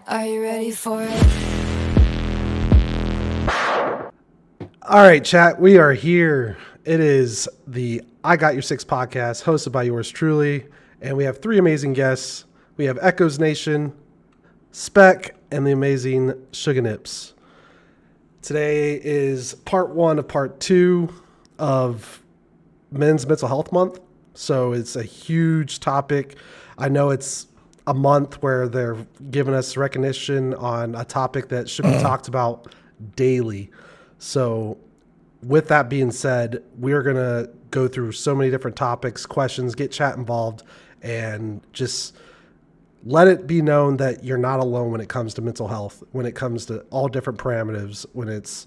Are you ready for it? All right, chat, we are here. It is the IGY6 podcast hosted by yours truly, and we have three amazing guests. We have EchosNation, Spec, and the amazing SugaNips. Today is part one of part two of Men's Mental Health Month, so it's a huge topic. I know it's a month where they're giving us recognition on a topic that should be talked about daily. So with that being said, we're going to go through so many different topics, questions, get chat involved, and just let it be known that you're not alone when it comes to mental health, when it comes to all different parameters, when it's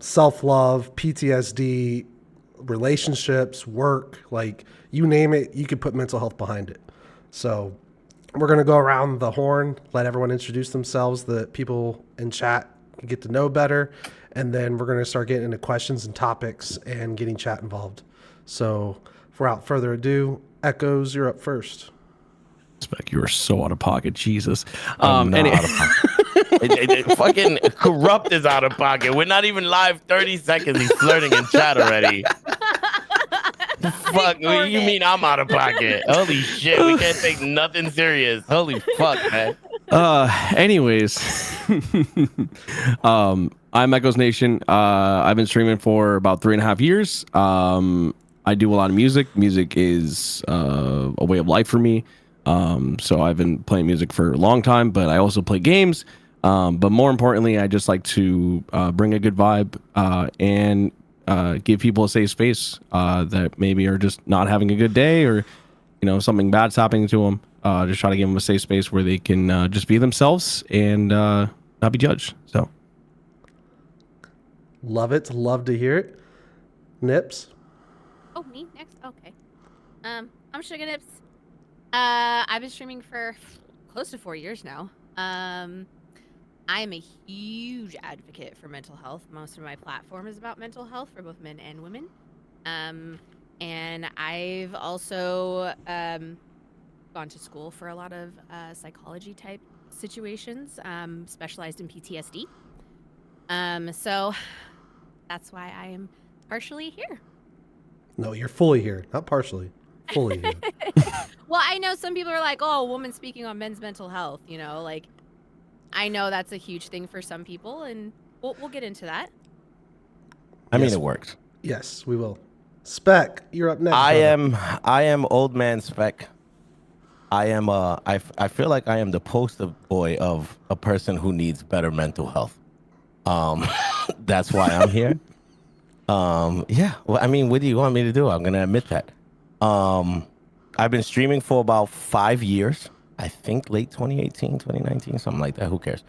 self-love, PTSD, relationships, work, like you name it, you could put mental health behind it. So we're going to go around the horn, let everyone introduce themselves, the people in chat can get to know better, and then we're going to start getting into questions and topics and getting chat involved. So without further ado, Echoes, you're up first. Spec, you are so out of pocket, Jesus. I'm not out of pocket. Fucking corrupt is out of pocket. We're not even live 30 seconds. He's flirting in chat already. Fuck, you mean I'm out of pocket? Holy shit, we can't take nothing serious. Holy fuck, man. Anyways, I'm EchosNation. I've been streaming for about 3.5 years. I do a lot of music. Music is a way of life for me. So I've been playing music for a long time, but I also play games. But more importantly, I just like to bring a good vibe and give people a safe space that maybe are just not having a good day, or something bad's happening to them. Just try to give them a safe space where they can just be themselves and not be judged. So Love it. Love to hear it. Nips. Oh, me next? Okay. I'm SugaNips. I've been streaming for close to 4 years now. I am a huge advocate for mental health. Most of my platform is about mental health for both men and women. And I've also gone to school for a lot of psychology type situations, specialized in PTSD. So that's why I am partially here. No, you're fully here, not partially. Fully here. Well, I know some people are like, oh, a woman speaking on men's mental health, like I know that's a huge thing for some people, and we'll get into that. I mean, it works. Yes, we will. Spec, you're up next. I am old man Spec. I feel like I am the poster boy of a person who needs better mental health. That's why I'm here. Yeah. Well, I mean, what do you want me to do? I'm gonna admit that. I've been streaming for about 5 years. I think late 2018, 2019, something like that. Who cares?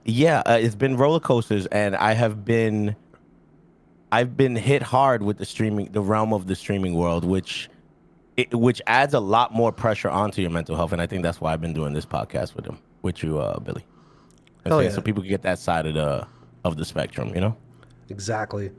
Yeah, it's been roller coasters, and I've been hit hard with the realm of the streaming world, which adds a lot more pressure onto your mental health. And I think that's why I've been doing this podcast with you, Billy. Hell yeah. So people can get that side of the spectrum, Exactly.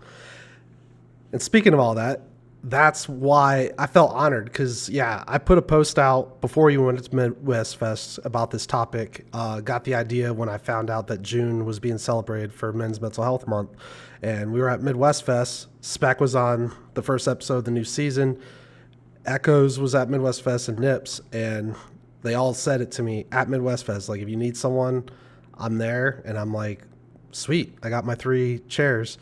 And speaking of all that, that's why I felt honored, because, I put a post out before you went to Midwest Fest about this topic. Got the idea when I found out that June was being celebrated for Men's Mental Health Month. And we were at Midwest Fest. Spec was on the first episode of the new season. Echoes was at Midwest Fest, and Nips. And they all said it to me at Midwest Fest. Like, if you need someone, I'm there. And I'm like, sweet. I got my 3 chairs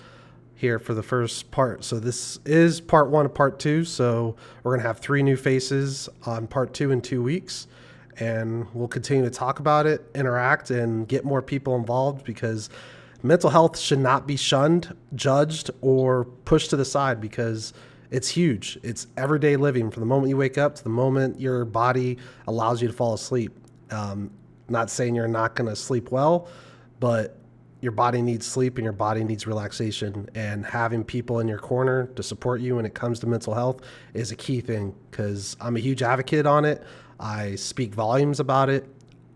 here for the first part. So this is part 1 of part 2. So we're going to have 3 new faces on part 2 in 2 weeks. And we'll continue to talk about it, interact, and get more people involved, because mental health should not be shunned, judged, or pushed to the side, because it's huge. It's everyday living from the moment you wake up to the moment your body allows you to fall asleep. Not saying you're not going to sleep well, but your body needs sleep and your body needs relaxation, and having people in your corner to support you when it comes to mental health is a key thing, because I'm a huge advocate on it. I speak volumes about it.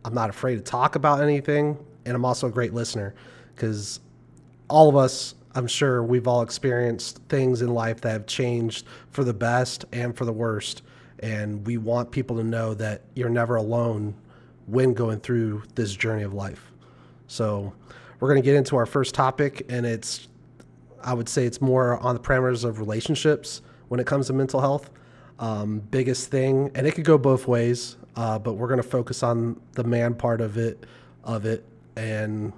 I'm not afraid to talk about anything, and I'm also a great listener, because all of us, I'm sure we've all experienced things in life that have changed for the best and for the worst, and we want people to know that you're never alone when going through this journey of life. So we're going to get into our first topic, and I would say it's more on the parameters of relationships when it comes to mental health. Biggest thing, and it could go both ways, but we're going to focus on the man part of it, and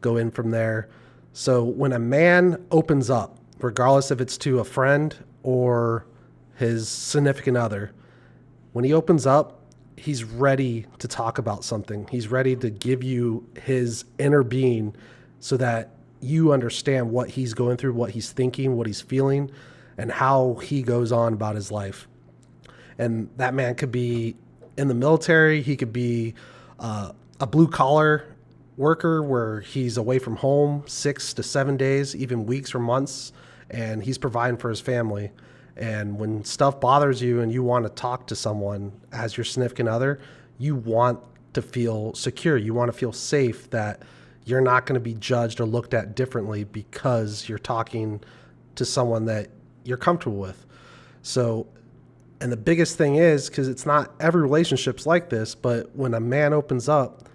go in from there. So when a man opens up, regardless if it's to a friend or his significant other, when he opens up, he's ready to talk about something. He's ready to give you his inner being so that you understand what he's going through, what he's thinking, what he's feeling, and how he goes on about his life. And that man could be in the military. He could be a blue collar worker where he's away from home 6 to 7 days, even weeks or months, and he's providing for his family. And when stuff bothers you and you want to talk to someone as your significant other, you want to feel secure. You want to feel safe that you're not going to be judged or looked at differently because you're talking to someone that you're comfortable with. So, and the biggest thing is, because it's not every relationship's like this, but when a man opens up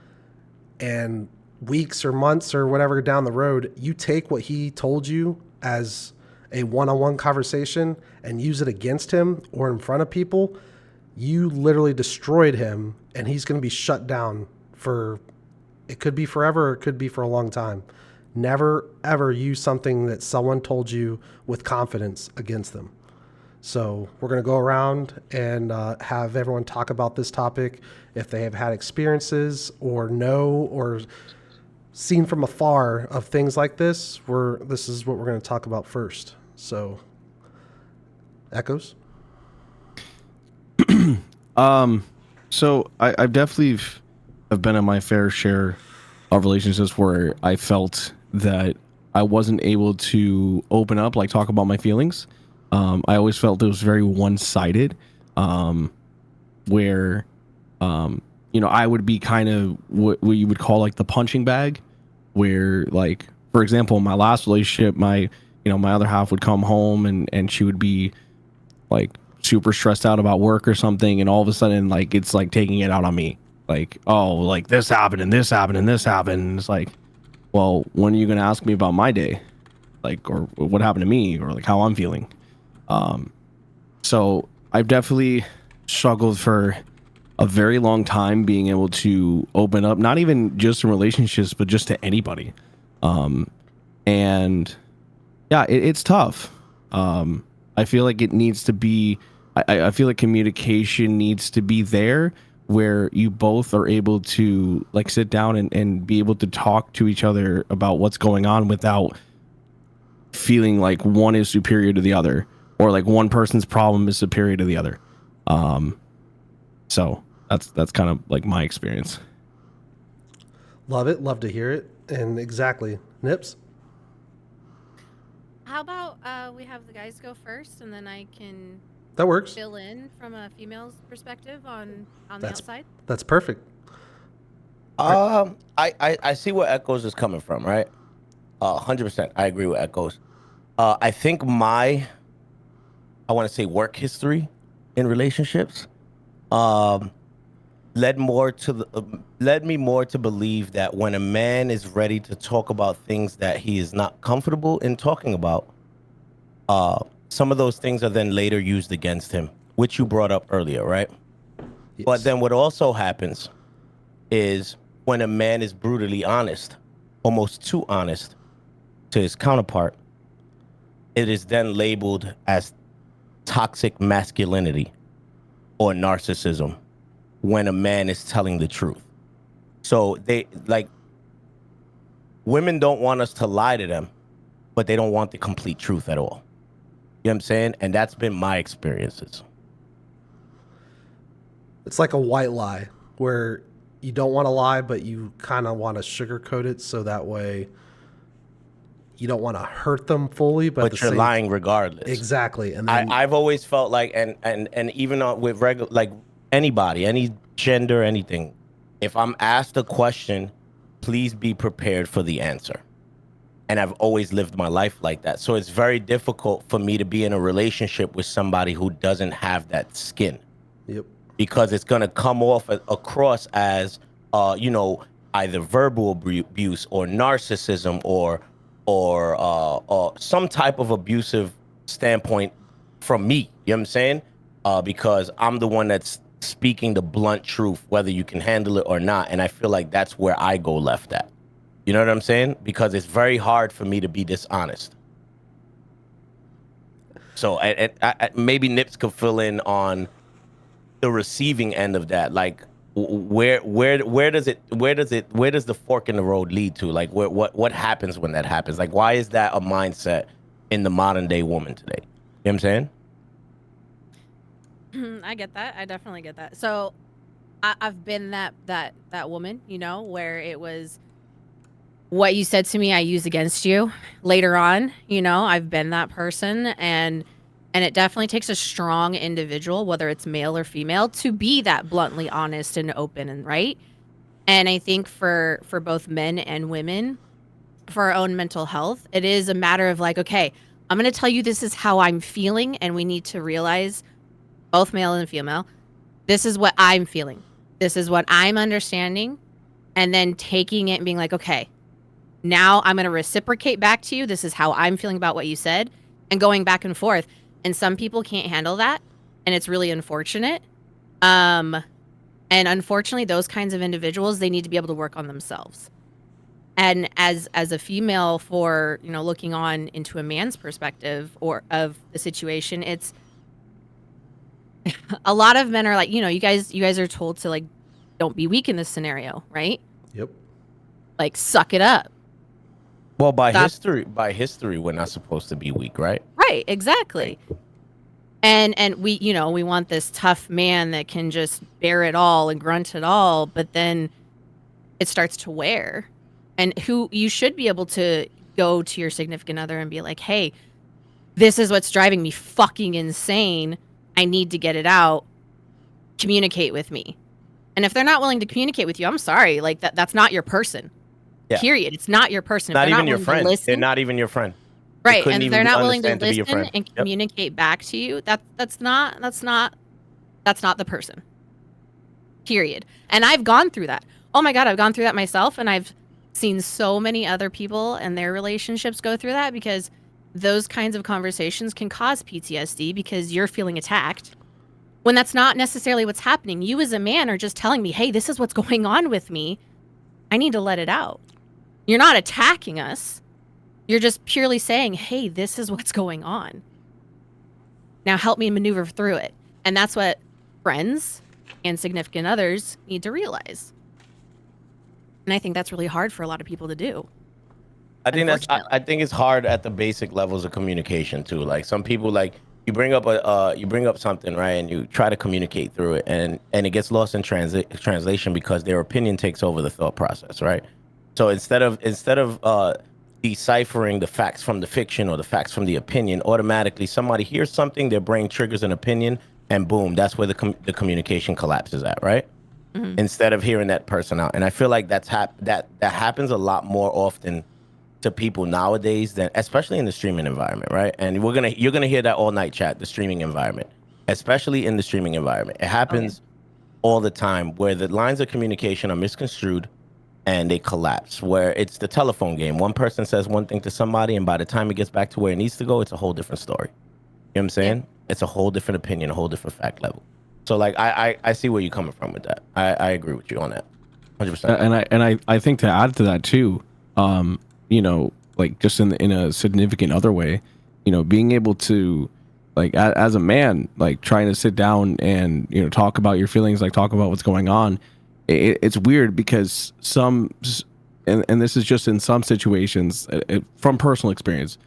and weeks or months or whatever down the road, you take what he told you as a one-on-one conversation and use it against him or in front of people, you literally destroyed him, and he's going to be shut down for, it could be forever or it could be for a long time. Never, ever use something that someone told you with confidence against them. So we're going to go around and have everyone talk about this topic. If they have had experiences or know or seen from afar of things like this, this is what we're going to talk about first. So, Echoes? So I've definitely have been in my fair share of relationships where I felt that I wasn't able to open up, like talk about my feelings. I always felt it was very one-sided, where, I would be kind of what you would call like the punching bag, where, like, for example, in my last relationship, my other half would come home and she would be like super stressed out about work or something, and all of a sudden, like, it's like taking it out on me. Like, oh, like this happened and this happened and this happened. And it's like, well, when are you going to ask me about my day? Like, or what happened to me, or like how I'm feeling? So I've definitely struggled for a very long time being able to open up, not even just in relationships, but just to anybody. And yeah, it's tough. I feel like it needs to be, I feel like communication needs to be there where you both are able to like sit down and be able to talk to each other about what's going on without feeling like one is superior to the other, or like one person's problem is superior to the other. So that's kind of like my experience. Love it. Love to hear it. And exactly. Nips? How about we have the guys go first, and then I can That works. fill in from a female's perspective on the That's outside. That's perfect. I see where Echoes is coming from, right? 100%. I agree with Echoes. I think I want to say work history in relationships led me more to believe that when a man is ready to talk about things that he is not comfortable in talking about, some of those things are then later used against him, which you brought up earlier, right? Yes. But then what also happens is when a man is brutally honest, almost too honest to his counterpart, it is then labeled as toxic masculinity or narcissism when a man is telling the truth. So women don't want us to lie to them, but they don't want the complete truth at all. You know what I'm saying? And that's been my experiences. It's like a white lie where you don't want to lie, but you kind of want to sugarcoat it so that way you don't want to hurt them fully, but you're lying regardless. Exactly. And then I've always felt like, and even with regular, like anybody, any gender, anything, if I'm asked a question, please be prepared for the answer. And I've always lived my life like that. So it's very difficult for me to be in a relationship with somebody who doesn't have that skin. Yep. because it's gonna come off across as you know, either verbal abuse or narcissism or some type of abusive standpoint from me. You know what I'm saying? Because I'm the one that's speaking the blunt truth, whether you can handle it or not. And I feel like that's where I go left at. You know what I'm saying? Because it's very hard for me to be dishonest. So maybe Nips could fill in on the receiving end of that. Like, where does the fork in the road lead to? Like, what happens when that happens? Like, why is that a mindset in the modern day woman today? You know what I'm saying? I get that. I definitely get that. So I've been that woman, you know, where it was what you said to me, I use against you later on. You know, I've been that person, and it definitely takes a strong individual, whether it's male or female, to be that bluntly honest and open and right. And I think for both men and women, for our own mental health, it is a matter of like, okay, I'm going to tell you this is how I'm feeling, and we need to realize, both male and female, this is what I'm feeling. This is what I'm understanding, and then taking it and being like, okay, now I'm going to reciprocate back to you. This is how I'm feeling about what you said, and going back and forth. And some people can't handle that, and it's really unfortunate. And unfortunately, those kinds of individuals, they need to be able to work on themselves. And as a female, for, you know, looking on into a man's perspective or of the situation, it's a lot of men are like, you know, you guys are told to, like, don't be weak in this scenario, right? Yep. Like, suck it up. Well, by history, we're not supposed to be weak, right? Right, exactly. And we, you know, we want this tough man that can just bear it all and grunt it all, but then it starts to wear. And who you should be able to go to your significant other and be like, hey, this is what's driving me fucking insane. I need to get it out. Communicate with me. And if they're not willing to communicate with you, I'm sorry. Like, that's not your person. Yeah. Period. It's not your person. Not even your friend. They're not even your friend. Right, and they're not willing to listen and Yep. communicate back to you. That's not the person. Period. And I've gone through that. Oh my God, I've gone through that myself, and I've seen so many other people and their relationships go through that, because those kinds of conversations can cause PTSD because you're feeling attacked when that's not necessarily what's happening. You as a man are just telling me, hey, this is what's going on with me. I need to let it out. You're not attacking us. You're just purely saying, hey, this is what's going on. Now help me maneuver through it. And that's what friends and significant others need to realize. And I think that's really hard for a lot of people to do. I think it's hard at the basic levels of communication too. Like, some people, like, you bring up something, right, and you try to communicate through it, and it gets lost in translation because their opinion takes over the thought process, right? So instead of deciphering the facts from the fiction or the facts from the opinion, automatically somebody hears something, their brain triggers an opinion, and boom, that's where the communication collapses at, right? Mm-hmm. Instead of hearing that person out. And I feel like that happens a lot more often to people nowadays, than especially in the streaming environment, right? And you're gonna hear that all night, chat, the streaming environment, especially in the streaming environment. It happens all the time, where the lines of communication are misconstrued and they collapse, where it's the telephone game. One person says one thing to somebody, and by the time it gets back to where it needs to go, it's a whole different story. You know what I'm saying? Yeah. It's a whole different opinion, a whole different fact level. So, like, I see where you're coming from with that. I agree with you on that, 100%. And I think, to add to that too, you know, like, just in a significant other way, you know, being able to, like, as a man, like, trying to sit down and, you know, talk about your feelings, like, talk about what's going on. It's weird because and this is just in some situations, from personal experience,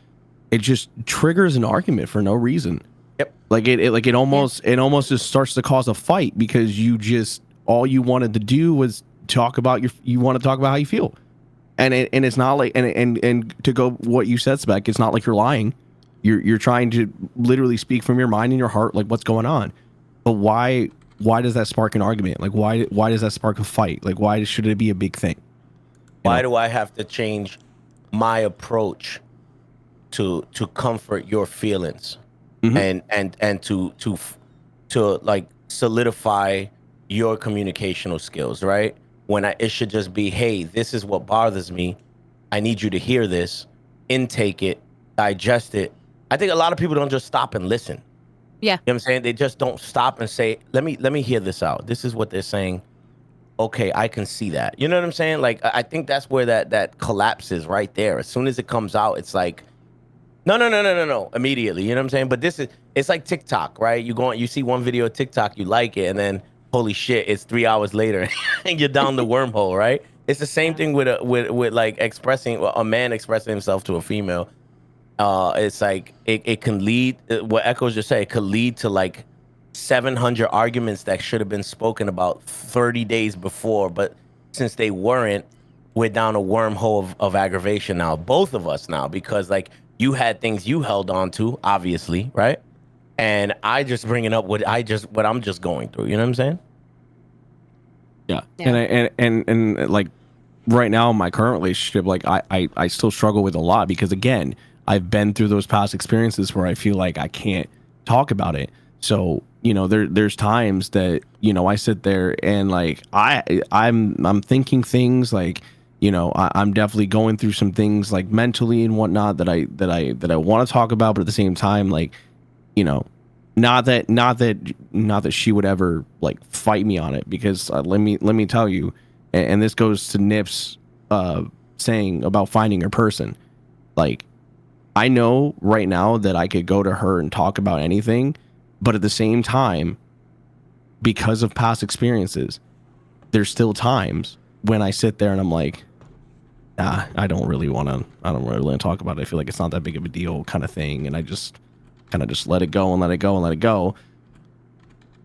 it just triggers an argument for no reason. Yep. Like, it almost just starts to cause a fight, because all you wanted to do was talk about you want to talk about how you feel. And it's not like, and to go what you said, Spec, it's not like you're lying. You're trying to literally speak from your mind and your heart, like, what's going on. But why does that spark an argument? Like, why does that spark a fight? Like, why should it be a big thing? Why do I have to change my approach to comfort your feelings, mm-hmm. and to like solidify your communicational skills, right? It should just be, hey, this is what bothers me. I need you to hear this, intake it, digest it. I think a lot of people don't just stop and listen. Yeah. You know what I'm saying? They just don't stop and say, let me hear this out. This is what they're saying. Okay, I can see that. You know what I'm saying? Like, I think that's where that collapses right there. As soon as it comes out, it's like, no, immediately. You know what I'm saying? But it's like TikTok, right? You see one video of TikTok, you like it, and then holy shit, it's 3 hours later and you're down the wormhole, right? It's the same thing with like expressing a man expressing himself to a female. It's like it can lead, what Echoes just said, it could lead to like 700 arguments that should have been spoken about 30 days before, but since they weren't, we're down a wormhole of aggravation now, both of us now, because like you had things you held on to, obviously, right? And I just bringing up what I'm just going through. You know what I'm saying? Yeah. Yeah. And like right now in my current relationship, like I still struggle with a lot because again, I've been through those past experiences where I feel like I can't talk about it. So, you know, there's times that, you know, I sit there and like I'm thinking things like, you know, I'm definitely going through some things like mentally and whatnot that I want to talk about, but at the same time, like, you know, not that she would ever like fight me on it, because let me tell you, and this goes to Nips saying about finding her person. Like, I know right now that I could go to her and talk about anything, but at the same time, because of past experiences, there's still times when I sit there and I'm like, nah, I don't really want to talk about it. I feel like it's not that big of a deal, kind of thing, and I just kind of just let it go and let it go and let it go.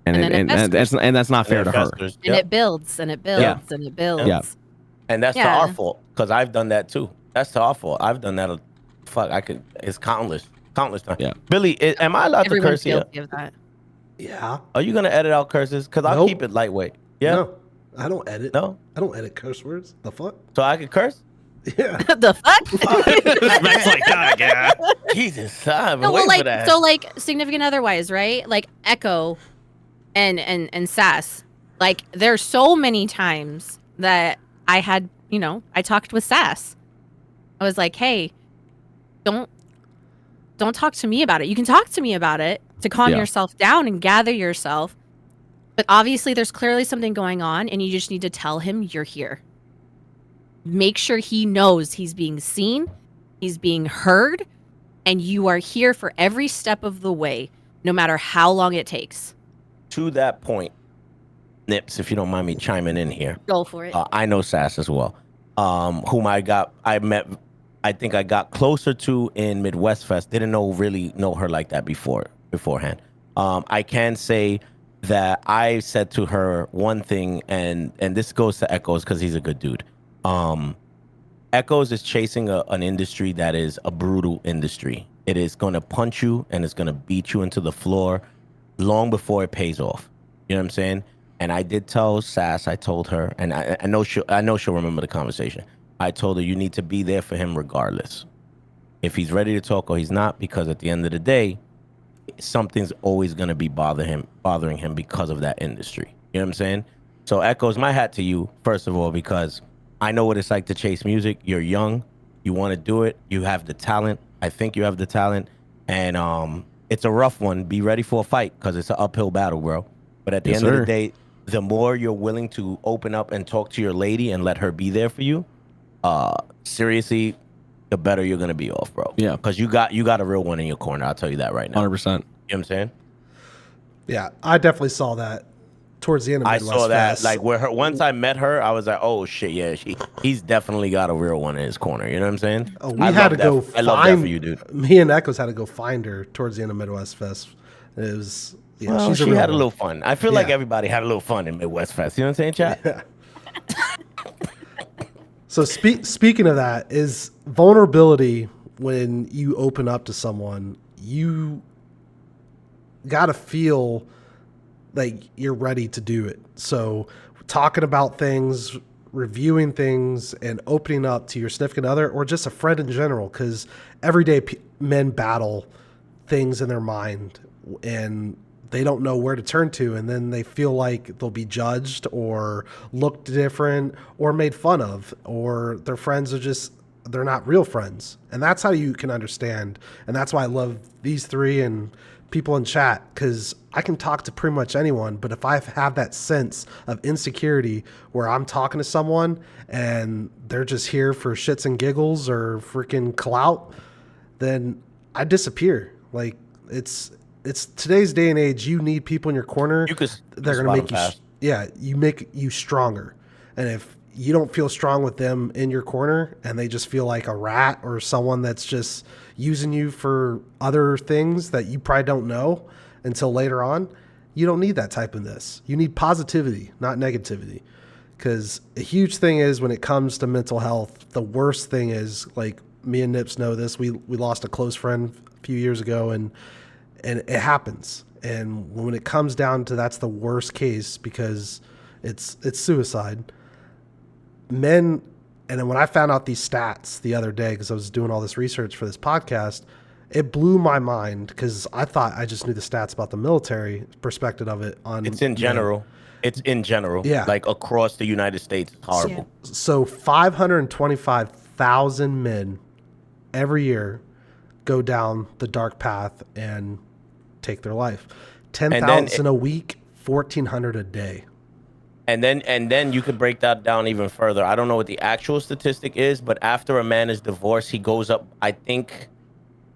And that's not fair to her. And it builds and it builds and it builds. Yeah. And that's to our fault, because I've done that too. That's to our fault. I've done that. It's countless times. Yeah. Billy, am I allowed to curse here? Of that. Yeah. Are you gonna edit out curses? Because I'll keep it lightweight. Yeah. No, I don't edit. No. I don't edit curse words. The fuck? So I can curse? Yeah. The fuck? That's like, God, yeah. Jesus, I've been No, well, waiting like for that. so, like significant otherwise, right? Like Echo, and Sass. Like there's so many times that I had, you know, I talked with Sass. I was like, hey, don't talk to me about it. You can talk to me about it to calm yourself down and gather yourself. But obviously there's clearly something going on and you just need to tell him you're here. Make sure he knows he's being seen, he's being heard, and you are here for every step of the way, no matter how long it takes. To that point, Nips, if you don't mind me chiming in here. Go for it. I know Sass as well, whom I think I got closer to in Midwest Fest. Didn't really know her like that beforehand. I can say that I said to her one thing, and this goes to Echoes because he's a good dude. Echoes is chasing an industry that is a brutal industry. It is going to punch you and it's going to beat you into the floor long before it pays off. You know what I'm saying? And I did tell Sass, I told her, and I know she'll remember the conversation. I told her, you need to be there for him regardless. If he's ready to talk or he's not, because at the end of the day, something's always going to be bothering him because of that industry. You know what I'm saying? So Echoes, my hat to you, first of all, because I know what it's like to chase music. You're young. You want to do it. You have the talent. I think you have the talent. And it's a rough one. Be ready for a fight because it's an uphill battle, bro. But at the end of the day, the more you're willing to open up and talk to your lady and let her be there for you, seriously, the better you're going to be off, bro. Yeah. Because you got a real one in your corner. I'll tell you that right now. 100%. You know what I'm saying? Yeah, I definitely saw that towards the end of Midwest I saw that. Fest. Like once I met her, I was like, oh shit, yeah, he's definitely got a real one in his corner. You know what I'm saying? Oh, I love that for you, dude. Me and Echoes had to go find her towards the end of Midwest Fest. It was she had a little fun. I feel like everybody had a little fun in Midwest Fest. You know what I'm saying, chat? Yeah. So speaking of that, is vulnerability when you open up to someone, you got to feel like you're ready to do it. So talking about things, reviewing things, and opening up to your significant other or just a friend in general, because every day men battle things in their mind, and they don't know where to turn to, and then they feel like they'll be judged or looked different or made fun of, or their friends are just, they're not real friends. And that's how you can understand. And that's why I love these three and people in chat, because I can talk to pretty much anyone, but if I have that sense of insecurity where I'm talking to someone and they're just here for shits and giggles or freaking clout, then I disappear. Like, it's today's day and age. You need people in your corner. They're going to make you, you make you stronger. And if you don't feel strong with them in your corner and they just feel like a rat or someone that's just using you for other things that you probably don't know until later on, you don't need that type of this. You need positivity, not negativity. Because a huge thing is when it comes to mental health, the worst thing is, like, me and Nips know this. We lost a close friend a few years ago, and it happens. And when it comes down to that's the worst case, because it's suicide. Men, and then when I found out these stats the other day, because I was doing all this research for this podcast, it blew my mind, because I thought I just knew the stats about the military perspective of it. It's in general. It's in general. Yeah. Like across the United States. It's horrible. So 525,000 men every year go down the dark path and take their life. 10,000 a week, 1,400 a day. And then you could break that down even further. I don't know what the actual statistic is, but after a man is divorced, he goes up, I think,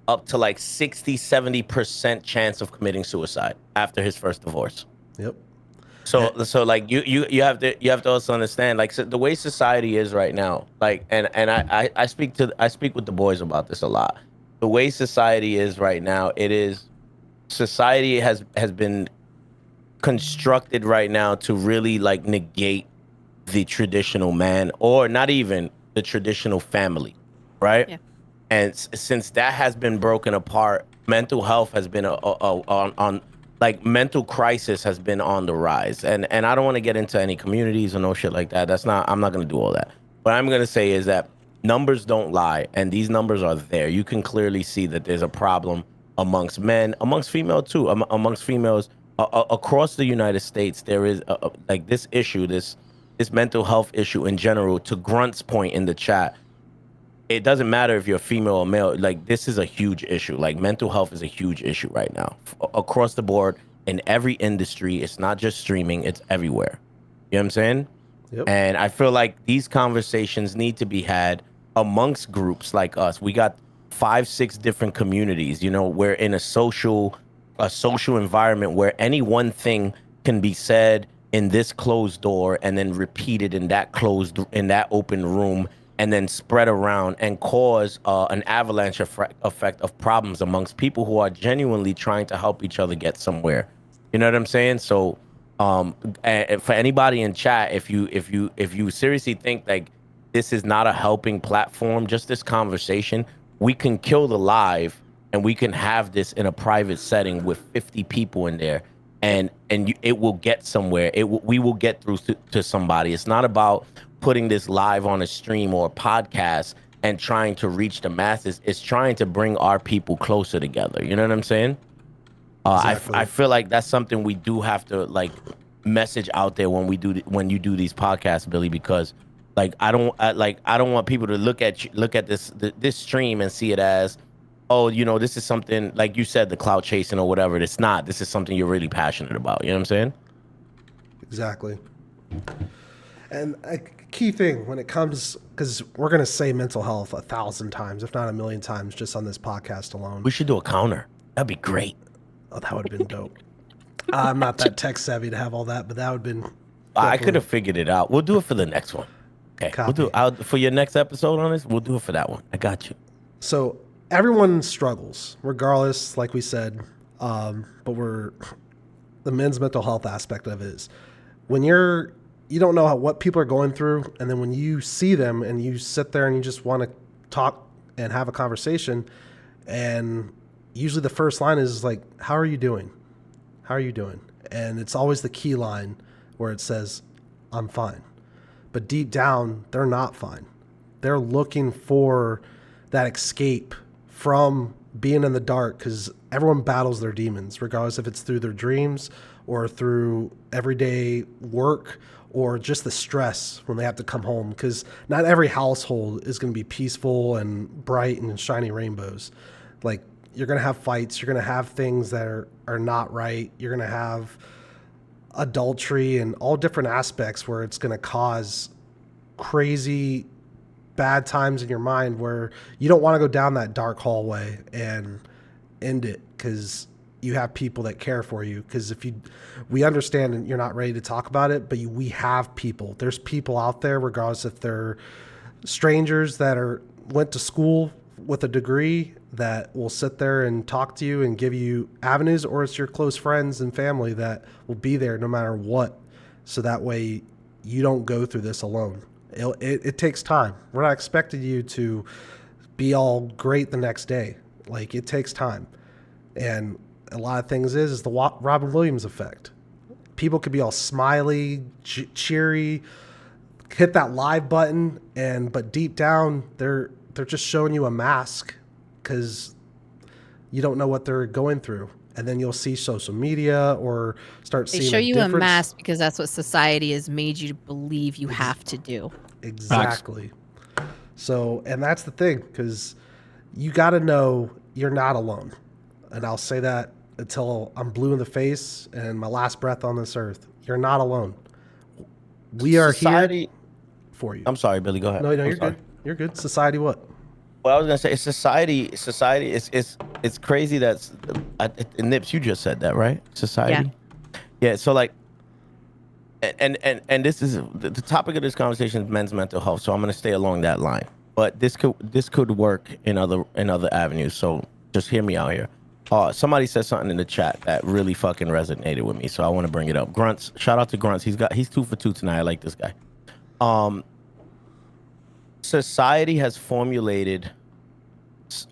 up to like 60-70% chance of committing suicide after his first divorce. Yep. So like you have to also understand, like, so the way society is right now, like, and I speak with the boys about this a lot. The way society is right now, society has been constructed right now to really like negate the traditional man, or not even the traditional family, right? Yeah. And since that has been broken apart, mental health has been on like mental crisis has been on the rise. And I don't want to get into any communities or no shit like that. I'm not going to do all that. What I'm going to say is that numbers don't lie, and these numbers are there. You can clearly see that there's a problem amongst men, amongst female too, amongst females. Across the United States, there is like this issue, this mental health issue in general. To Grunt's point in the chat, it doesn't matter if you're female or male. Like, this is a huge issue. Like, mental health is a huge issue right now across the board in every industry. It's not just streaming; it's everywhere. You know what I'm saying? Yep. And I feel like these conversations need to be had amongst groups like us. We got 5-6 different communities. You know, we're in a social environment where any one thing can be said in this closed door and then repeated in that open room, and then spread around and cause an avalanche effect of problems amongst people who are genuinely trying to help each other get somewhere. You know what I'm saying? So for anybody in chat, if you seriously think like this is not a helping platform, just this conversation, we can kill the live and we can have this in a private setting with 50 people in there, and it will get somewhere. We will get through to somebody. It's not about putting this live on a stream or a podcast and trying to reach the masses. It's trying to bring our people closer together. You know what I'm saying? Exactly. I feel like that's something we do have to like message out there when you do these podcasts, Billy, because like I don't want people to look at this stream and see it as, oh, you know, this is something, like you said, the clout chasing or whatever. It's not. This is something you're really passionate about. You know what I'm saying? Exactly. And a key thing when it comes, because we're going to say mental health 1,000 times, if not 1,000,000 times, just on this podcast alone. We should do a counter. That'd be great. Oh, that would have been dope. I'm not that tech savvy to have all that, but that would have been. I could have figured it out. We'll do it for the next one. Okay. Copy. We'll do for your next episode on this. We'll do it for that one. I got you. So everyone struggles, regardless, like we said. But the men's mental health aspect of it is when you don't know what people are going through, and then when you see them and you sit there and you just want to talk and have a conversation, and usually the first line is like, how are you doing? How are you doing? And it's always the key line where it says, I'm fine. But deep down, they're not fine. They're looking for that escape from being in the dark, because everyone battles their demons, regardless if it's through their dreams or through everyday work or just the stress when they have to come home, because not every household is going to be peaceful and bright and shiny rainbows. Like, you're going to have fights, you're going to have things that are not right, you're going to have adultery and all different aspects where it's going to cause crazy bad times in your mind where you don't want to go down that dark hallway and end it, because you have people that care for you. Because we understand and you're not ready to talk about it, but we have people. There's people out there, regardless if they're strangers that went to school with a degree, that will sit there and talk to you and give you avenues, or it's your close friends and family that will be there no matter what. So that way you don't go through this alone. It takes time. We're not expecting you to be all great the next day. Like, it takes time. And a lot of things is the Robin Williams effect. People could be all smiley, cheery, hit that live button, but deep down they're just showing you a mask, because you don't know what they're going through. And then you'll see social media or start They seeing show you a difference. mask because that's what society has made you believe you have to do. Exactly. So, and that's the thing, because you got to know you're not alone. And I'll say that until I'm blue in the face and my last breath on this earth. You're not alone. We are here for you. I'm sorry, Billy. Go ahead. No, you're good. You're good. Society what? Well, I was gonna say society. It's crazy. That's Nips. You just said that, right? Society. Yeah. So like, and this is the topic of this conversation is men's mental health. So I'm gonna stay along that line. But this could work in other avenues. So just hear me out here. Somebody said something in the chat that really fucking resonated with me. So I want to bring it up. Grunts. Shout out to Grunts. He's 2 for 2 tonight. I like this guy. Society has formulated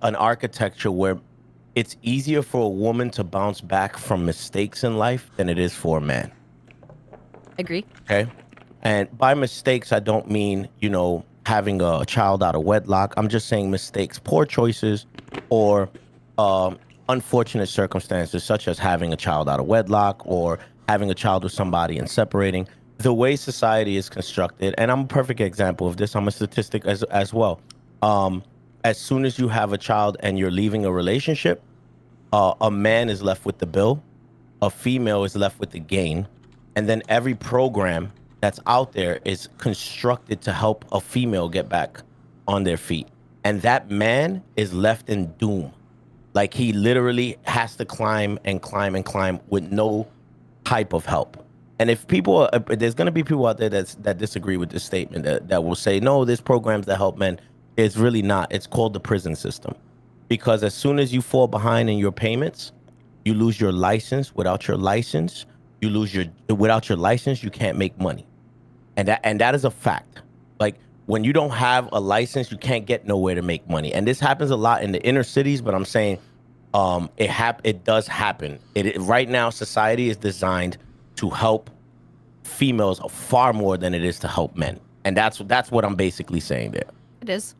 an architecture where it's easier for a woman to bounce back from mistakes in life than it is for a man. Agree. Okay. And by mistakes, I don't mean, having a child out of wedlock. I'm just saying mistakes, poor choices, or unfortunate circumstances, such as having a child out of wedlock or having a child with somebody and separating. The way society is constructed, and I'm a perfect example of this. I'm a statistic as well. As soon as you have a child and you're leaving a relationship, a man is left with the bill, a female is left with the gain, and then every program that's out there is constructed to help a female get back on their feet. And that man is left in doom. Like, he literally has to climb and climb and climb with no type of help. And if there's going to be people out there that disagree with this statement, that will say, no, there's programs that help men. It's really not. It's called the prison system. Because as soon as you fall behind in your payments, you lose your license. Without your license, without your license, you can't make money. And that is a fact. Like, when you don't have a license, you can't get nowhere to make money. And this happens a lot in the inner cities, but I'm saying it does happen. Right now, society is designed to help females far more than it is to help men. And that's what I'm basically saying there. It is.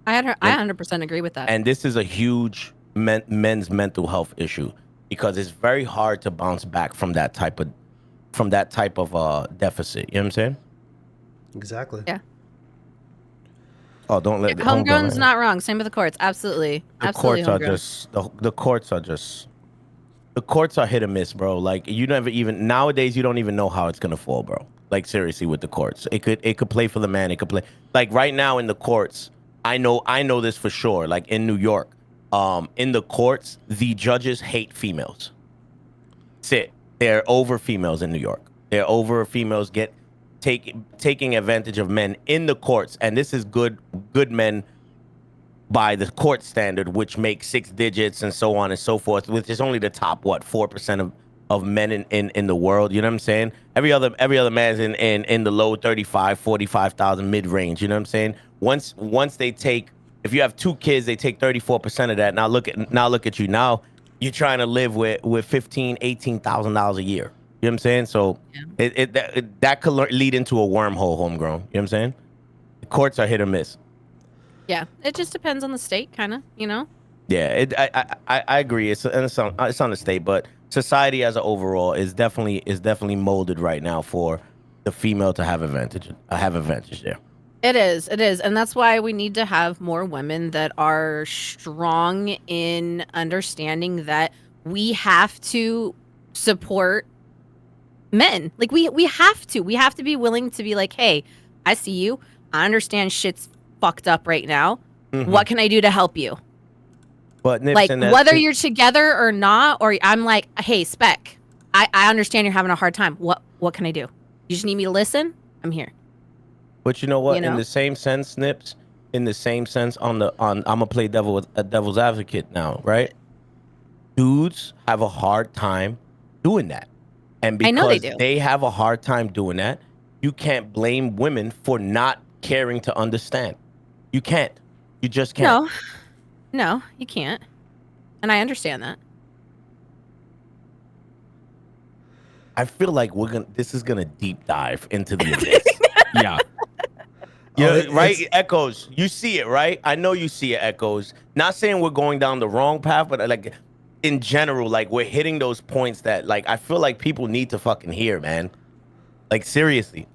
I 100% agree with that. And this is a huge men's mental health issue, because it's very hard to bounce back from that type of deficit. You know what I'm saying? Exactly. Yeah. Oh, don't let homegrown's not wrong. Same with the courts. Absolutely. The courts are hit or miss, bro. Like, nowadays you don't even know how it's gonna fall, bro. Like, seriously, with the courts, it could play for the man. It could play, like, right now in the courts. I know this for sure. Like, in New York, in the courts, the judges hate females. That's it. They're over females in New York. They're over females taking advantage of men in the courts, and this is good men by the court standard, which make 6 digits and so on and so forth, which is only the top 4% of men in the world. You know what I'm saying? Every other man's in the low 35, 45,000 mid range. You know what I'm saying? Once they take, if you have 2 kids, they take 34% of that. Now look at you. Now you're trying to live with $15,000, $18,000 a year. You know what I'm saying? So yeah. that could lead into a wormhole, homegrown. You know what I'm saying? The courts are hit or miss. Yeah, it just depends on the state, kind of, Yeah, Yeah, I agree. It's on the state, but society as an overall is definitely molded right now for the female to have advantage there. It is, and that's why we need to have more women that are strong in understanding that we have to support men. Like we have to. We have to be willing to be like, hey, I see you. I understand shit's fucked up right now. What can I do to help you? But Nips, Like and whether you're together or not, or I'm like, hey, Spec, I understand you're having a hard time. What can I do? You just need me to listen? I'm here. But you know what? You know? In the same sense, Nips, in the same sense, I'm gonna play devil's advocate now, right? Dudes have a hard time doing that, and I know they because do. they have a hard time doing that, you can't blame women for not caring to understand. You can't. You just can't. No, you can't. And I understand that. I feel like this is gonna deep dive into the abyss. Yeah. Right? Echoes. You see it, right? I know you see it, Echoes. Not saying we're going down the wrong path, but like in general, like we're hitting those points that like I feel like people need to fucking hear, man. Like seriously.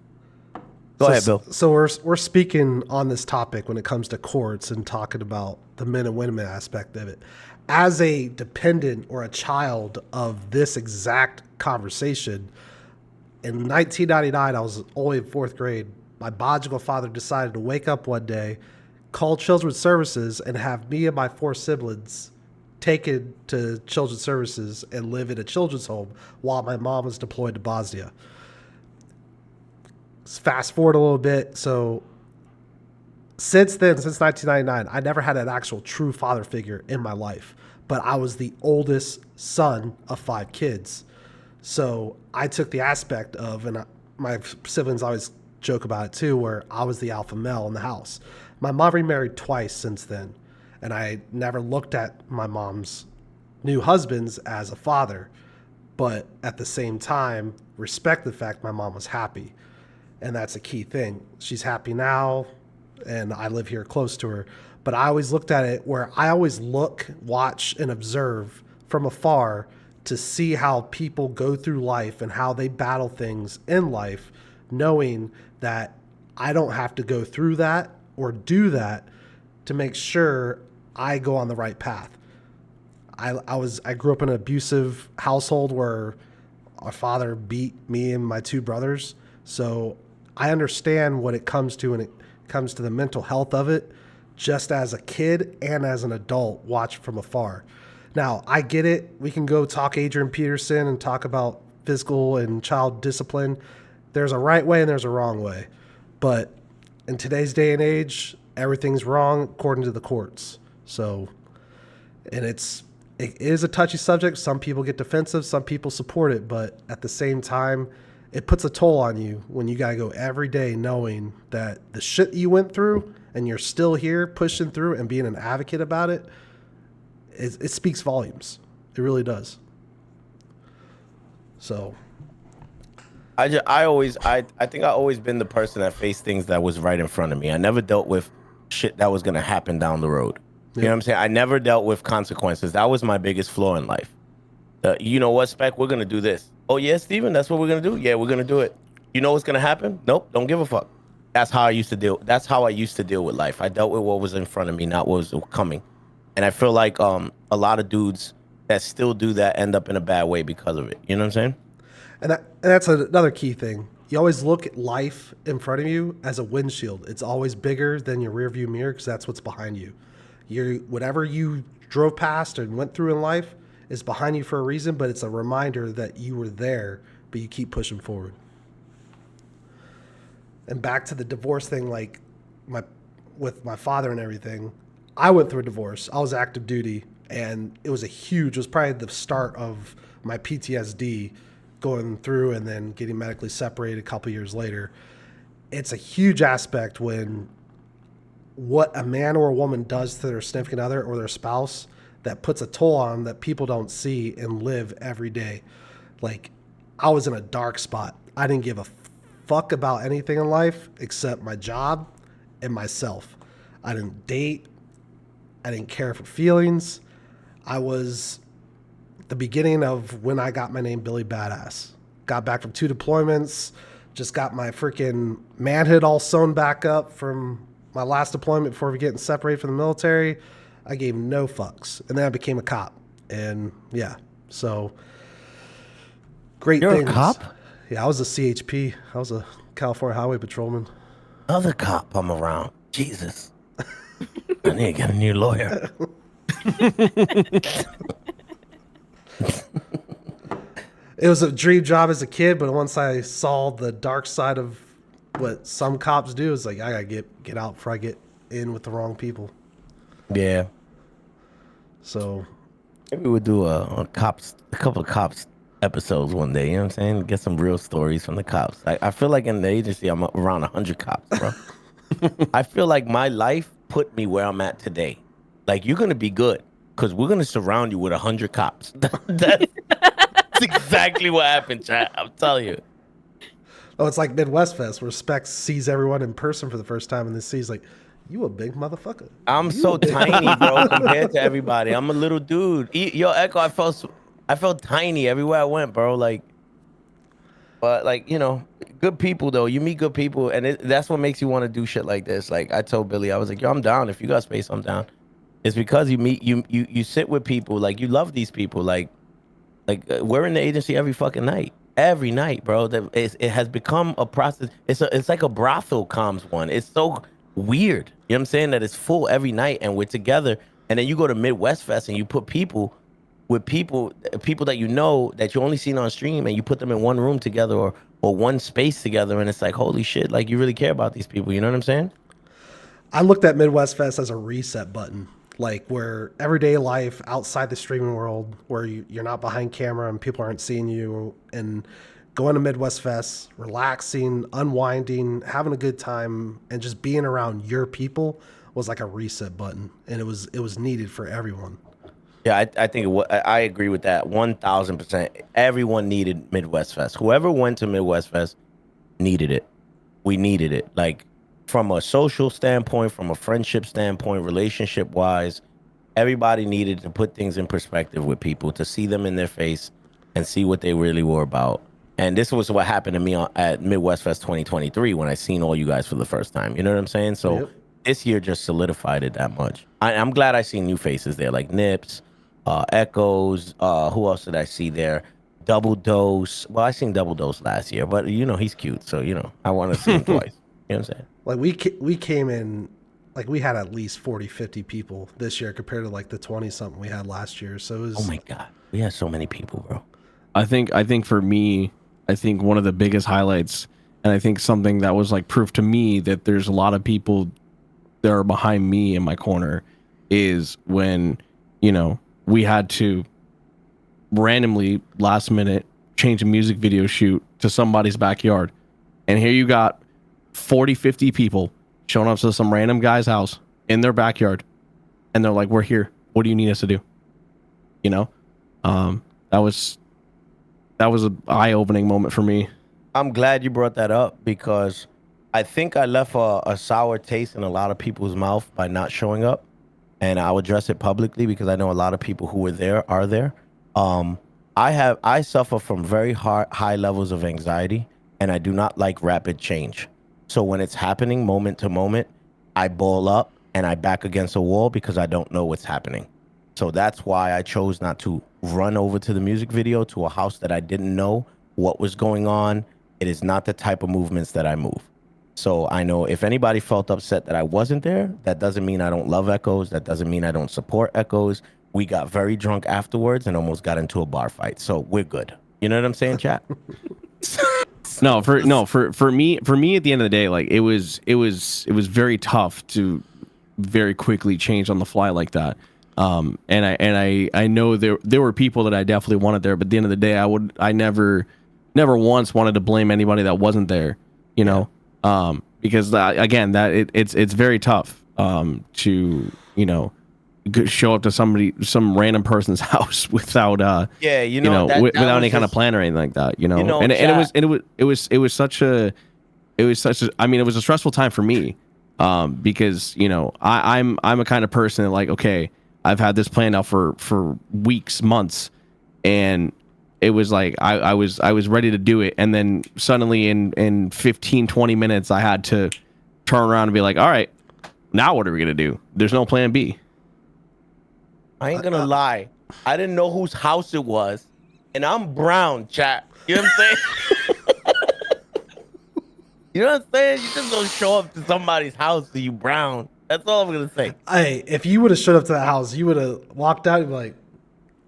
Go ahead, Bill. So we're speaking on this topic when it comes to courts and talking about the men and women aspect of it. As a dependent or a child of this exact conversation, in 1999, I was only in 4th grade. My biological father decided to wake up one day, call Children's Services, and have me and my 4 siblings taken to Children's Services and live in a children's home while my mom was deployed to Bosnia. Fast forward a little bit. So since then, since 1999, I never had an actual true father figure in my life, but I was the oldest son of 5 kids. So I took the aspect of, and my siblings always joke about it too, where I was the alpha male in the house. My mom remarried twice since then, and I never looked at my mom's new husbands as a father, but at the same time, respect the fact my mom was happy. And that's a key thing. She's happy now, and I live here close to her. But I always looked at it where I always look, watch, and observe from afar to see how people go through life and how they battle things in life, knowing that I don't have to go through that or do that to make sure I go on the right path. I grew up in an abusive household where our father beat me and my 2 brothers. So I understand what it comes to when it comes to the mental health of it, just as a kid and as an adult, watch from afar. Now, I get it. We can go talk Adrian Peterson and talk about physical and child discipline. There's a right way and there's a wrong way. But in today's day and age, everything's wrong according to the courts. So, and it is a touchy subject. Some people get defensive, some people support it, but at the same time, it puts a toll on you when you got to go every day knowing that the shit you went through and you're still here pushing through and being an advocate about it, it speaks volumes. It really does. So I think I always been the person that faced things that was right in front of me. I never dealt with shit that was going to happen down the road. You know what I'm saying? I never dealt with consequences. That was my biggest flaw in life. You know what, Spec? We're going to do this. Oh, yeah, Steven, that's what we're going to do? Yeah, we're going to do it. You know what's going to happen? Nope, don't give a fuck. That's how I used to deal with life. I dealt with what was in front of me, not what was coming. And I feel like a lot of dudes that still do that end up in a bad way because of it. You know what I'm saying? And that's another key thing. You always look at life in front of you as a windshield. It's always bigger than your rearview mirror because that's what's behind you. Whatever you drove past and went through in life is behind you for a reason, but it's a reminder that you were there, but you keep pushing forward. And back to the divorce thing, like with my father and everything, I went through a divorce. I was active duty, and it was probably the start of my PTSD going through and then getting medically separated a couple years later. It's a huge aspect when what a man or a woman does to their significant other or their spouse that puts a toll on them that people don't see and live every day. Like, I was in a dark spot. I didn't give a fuck about anything in life except my job and myself. I didn't date. I didn't care for feelings. I was the beginning of when I got my name Billy Badass. Got back from 2 deployments, just got my freaking manhood all sewn back up from my last deployment before we getting separated from the military. I gave no fucks. And then I became a cop. And yeah, so great You're things. a cop? Yeah, I was a CHP. I was a California Highway Patrolman. Another cop I'm around. Jesus. I need to get a new lawyer. It was a dream job as a kid, but once I saw the dark side of what some cops do, it's like I gotta get out before I get in with the wrong people. Yeah. So Maybe we'll do a couple of cops episodes one day. You know what I'm saying? Get some real stories from the cops. I feel like in the agency I'm around 100 cops, bro. I feel like my life put me where I'm at today. Like you're gonna be good because we're gonna surround you with 100 cops. That's exactly what happened, chat. I'm telling you. oh, it's like Midwest Fest where Spec sees everyone in person for the first time and then sees like, you a big motherfucker. I'm so tiny, bro, compared to everybody. I'm a little dude. Yo, Echo, I felt tiny everywhere I went, bro. Like, but like, you know, good people though. You meet good people, and that's what makes you want to do shit like this. Like I told Billy, I was like, yo, I'm down. If you got space, I'm down. It's because you sit with people, like you love these people. Like we're in the agency every night, bro. It has become a process. It's like a brothel comms one. It's so weird. You know what I'm saying? That it's full every night and we're together. And then you go to Midwest Fest and you put people that you know that you only seen on stream and you put them in one room together or one space together. And it's like, holy shit, like you really care about these people. You know what I'm saying? I looked at Midwest Fest as a reset button, like where everyday life outside the streaming world, where you're not behind camera and people aren't seeing you, and going to Midwest Fest, relaxing, unwinding, having a good time, and just being around your people was like a reset button, and it was needed for everyone. Yeah, I think I agree with that 1,000%. Everyone needed Midwest Fest. Whoever went to Midwest Fest needed it. We needed it. Like from a social standpoint, from a friendship standpoint, relationship wise, everybody needed to put things in perspective with people, to see them in their face and see what they really were about. And this was what happened to me at Midwest Fest 2023 when I seen all you guys for the first time. You know what I'm saying? So Yep. This year just solidified it that much. I'm glad I seen new faces there, like Nips, Echoes. Who else did I see there? Double Dose. Well, I seen Double Dose last year, but you know he's cute, so you know I want to see him twice. You know what I'm saying? Like we came in, like we had at least 40, 50 people this year compared to like the 20 something we had last year. So it was, Oh my god, we had so many people, bro. I think for me, I think one of the biggest highlights, and I think something that was like proof to me that there's a lot of people that are behind me in my corner, is when, you know, we had to randomly last minute change a music video shoot to somebody's backyard. And here you got 40, 50 people showing up to some random guy's house in their backyard. And they're like, we're here. What do you need us to do? You know, that was an eye-opening moment for me. I'm glad you brought that up because I think I left a sour taste in a lot of people's mouth by not showing up, and I'll address it publicly because I know a lot of people who were there are there. I suffer from very high levels of anxiety, and I do not like rapid change. So when it's happening moment to moment, I ball up and I back against a wall because I don't know what's happening. So that's why I chose not to run over to the music video to a house that I didn't know what was going on. It is not the type of movements that I move. So I know if anybody felt upset that I wasn't there, that doesn't mean I don't love Echoes. That doesn't mean I don't support Echoes. We got very drunk afterwards and almost got into a bar fight. So we're good. You know what I'm saying, chat? For me at the end of the day, like it was very tough to very quickly change on the fly like that. And I know there were people that I definitely wanted there, but at the end of the day, I never once wanted to blame anybody that wasn't there, you know, because it's very tough to, you know, show up to some random person's house without without any kind of plan or anything like that, you know, and it was such a I mean, it was a stressful time for me, because, you know, I'm a kind of person that, like, okay, I've had this plan now for weeks, months, and it was like I was ready to do it, and then suddenly in 15, 20 minutes I had to turn around and be like, all right, now what are we gonna do? There's no plan B. I ain't gonna lie. I didn't know whose house it was, and I'm brown, chat. You know what I'm saying? You know what I'm saying? You just don't show up to somebody's house and you brown. That's all I'm gonna say. Hey, if you would have showed up to that house, you would have walked out and be like,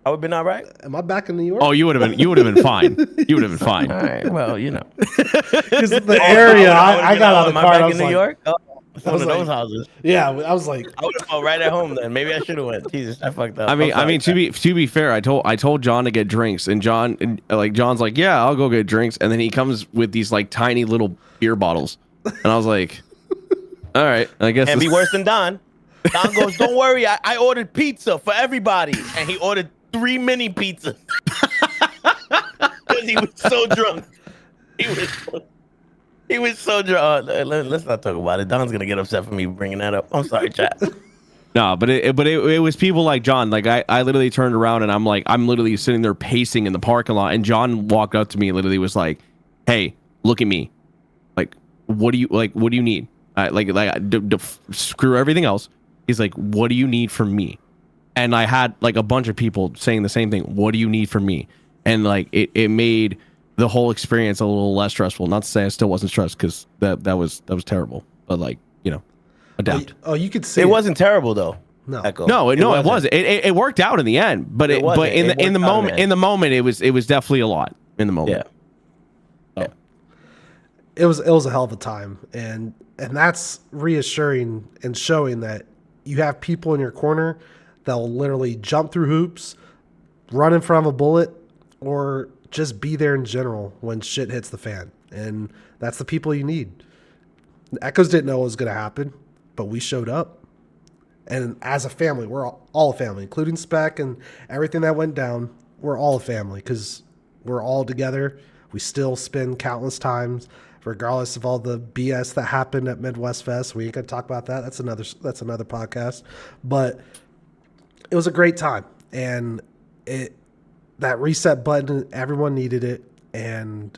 I would have been all right. am I back in New York? Oh, you would have been fine. You would have been fine. All right. Well, you know. Because the area, I got out of the car. Am I and I back was in New like, York? Oh, it's I one was of those like- houses. yeah, I was like, I would have felt right at home then. Maybe I should have went. Jesus, I fucked up. I mean, I'm sorry, to be fair, I told John to get drinks, and John's like, yeah, I'll go get drinks, and then he comes with these like tiny little beer bottles, and I was like, all right, I guess. Can't be worse than Don. Don goes, don't worry, I ordered pizza for everybody, and he ordered 3 mini pizzas because he was so drunk. He was so drunk. Let's not talk about it. Don's gonna get upset for me bringing that up. I'm sorry, chat. No, but it was people like John. Like I literally turned around and I'm literally sitting there pacing in the parking lot, and John walked up to me and literally was like, "Hey, look at me. Like, what do you need? Screw everything else." He's like, "What do you need from me?" And I had like a bunch of people saying the same thing. What do you need from me? And like it made the whole experience a little less stressful. Not to say I still wasn't stressed, because that was terrible. But like, you know, adapt. oh, you could see It wasn't terrible though. No. Echo. No, it wasn't. It worked out in the end, but It wasn't. in It the worked out moment in the end. it was definitely a lot in the moment. Yeah. it was a hell of a time, and that's reassuring and showing that you have people in your corner that will literally jump through hoops, run in front of a bullet, or just be there in general when shit hits the fan. And that's the people you need. Echoes didn't know what was going to happen, but we showed up. And as a family, we're all a family, including Spec and everything that went down. We're all a family because we're all together. We still spend countless times, regardless of all the BS that happened at Midwest Fest. We ain't gonna talk about that. That's another podcast. But it was a great time, and that reset button, everyone needed it, and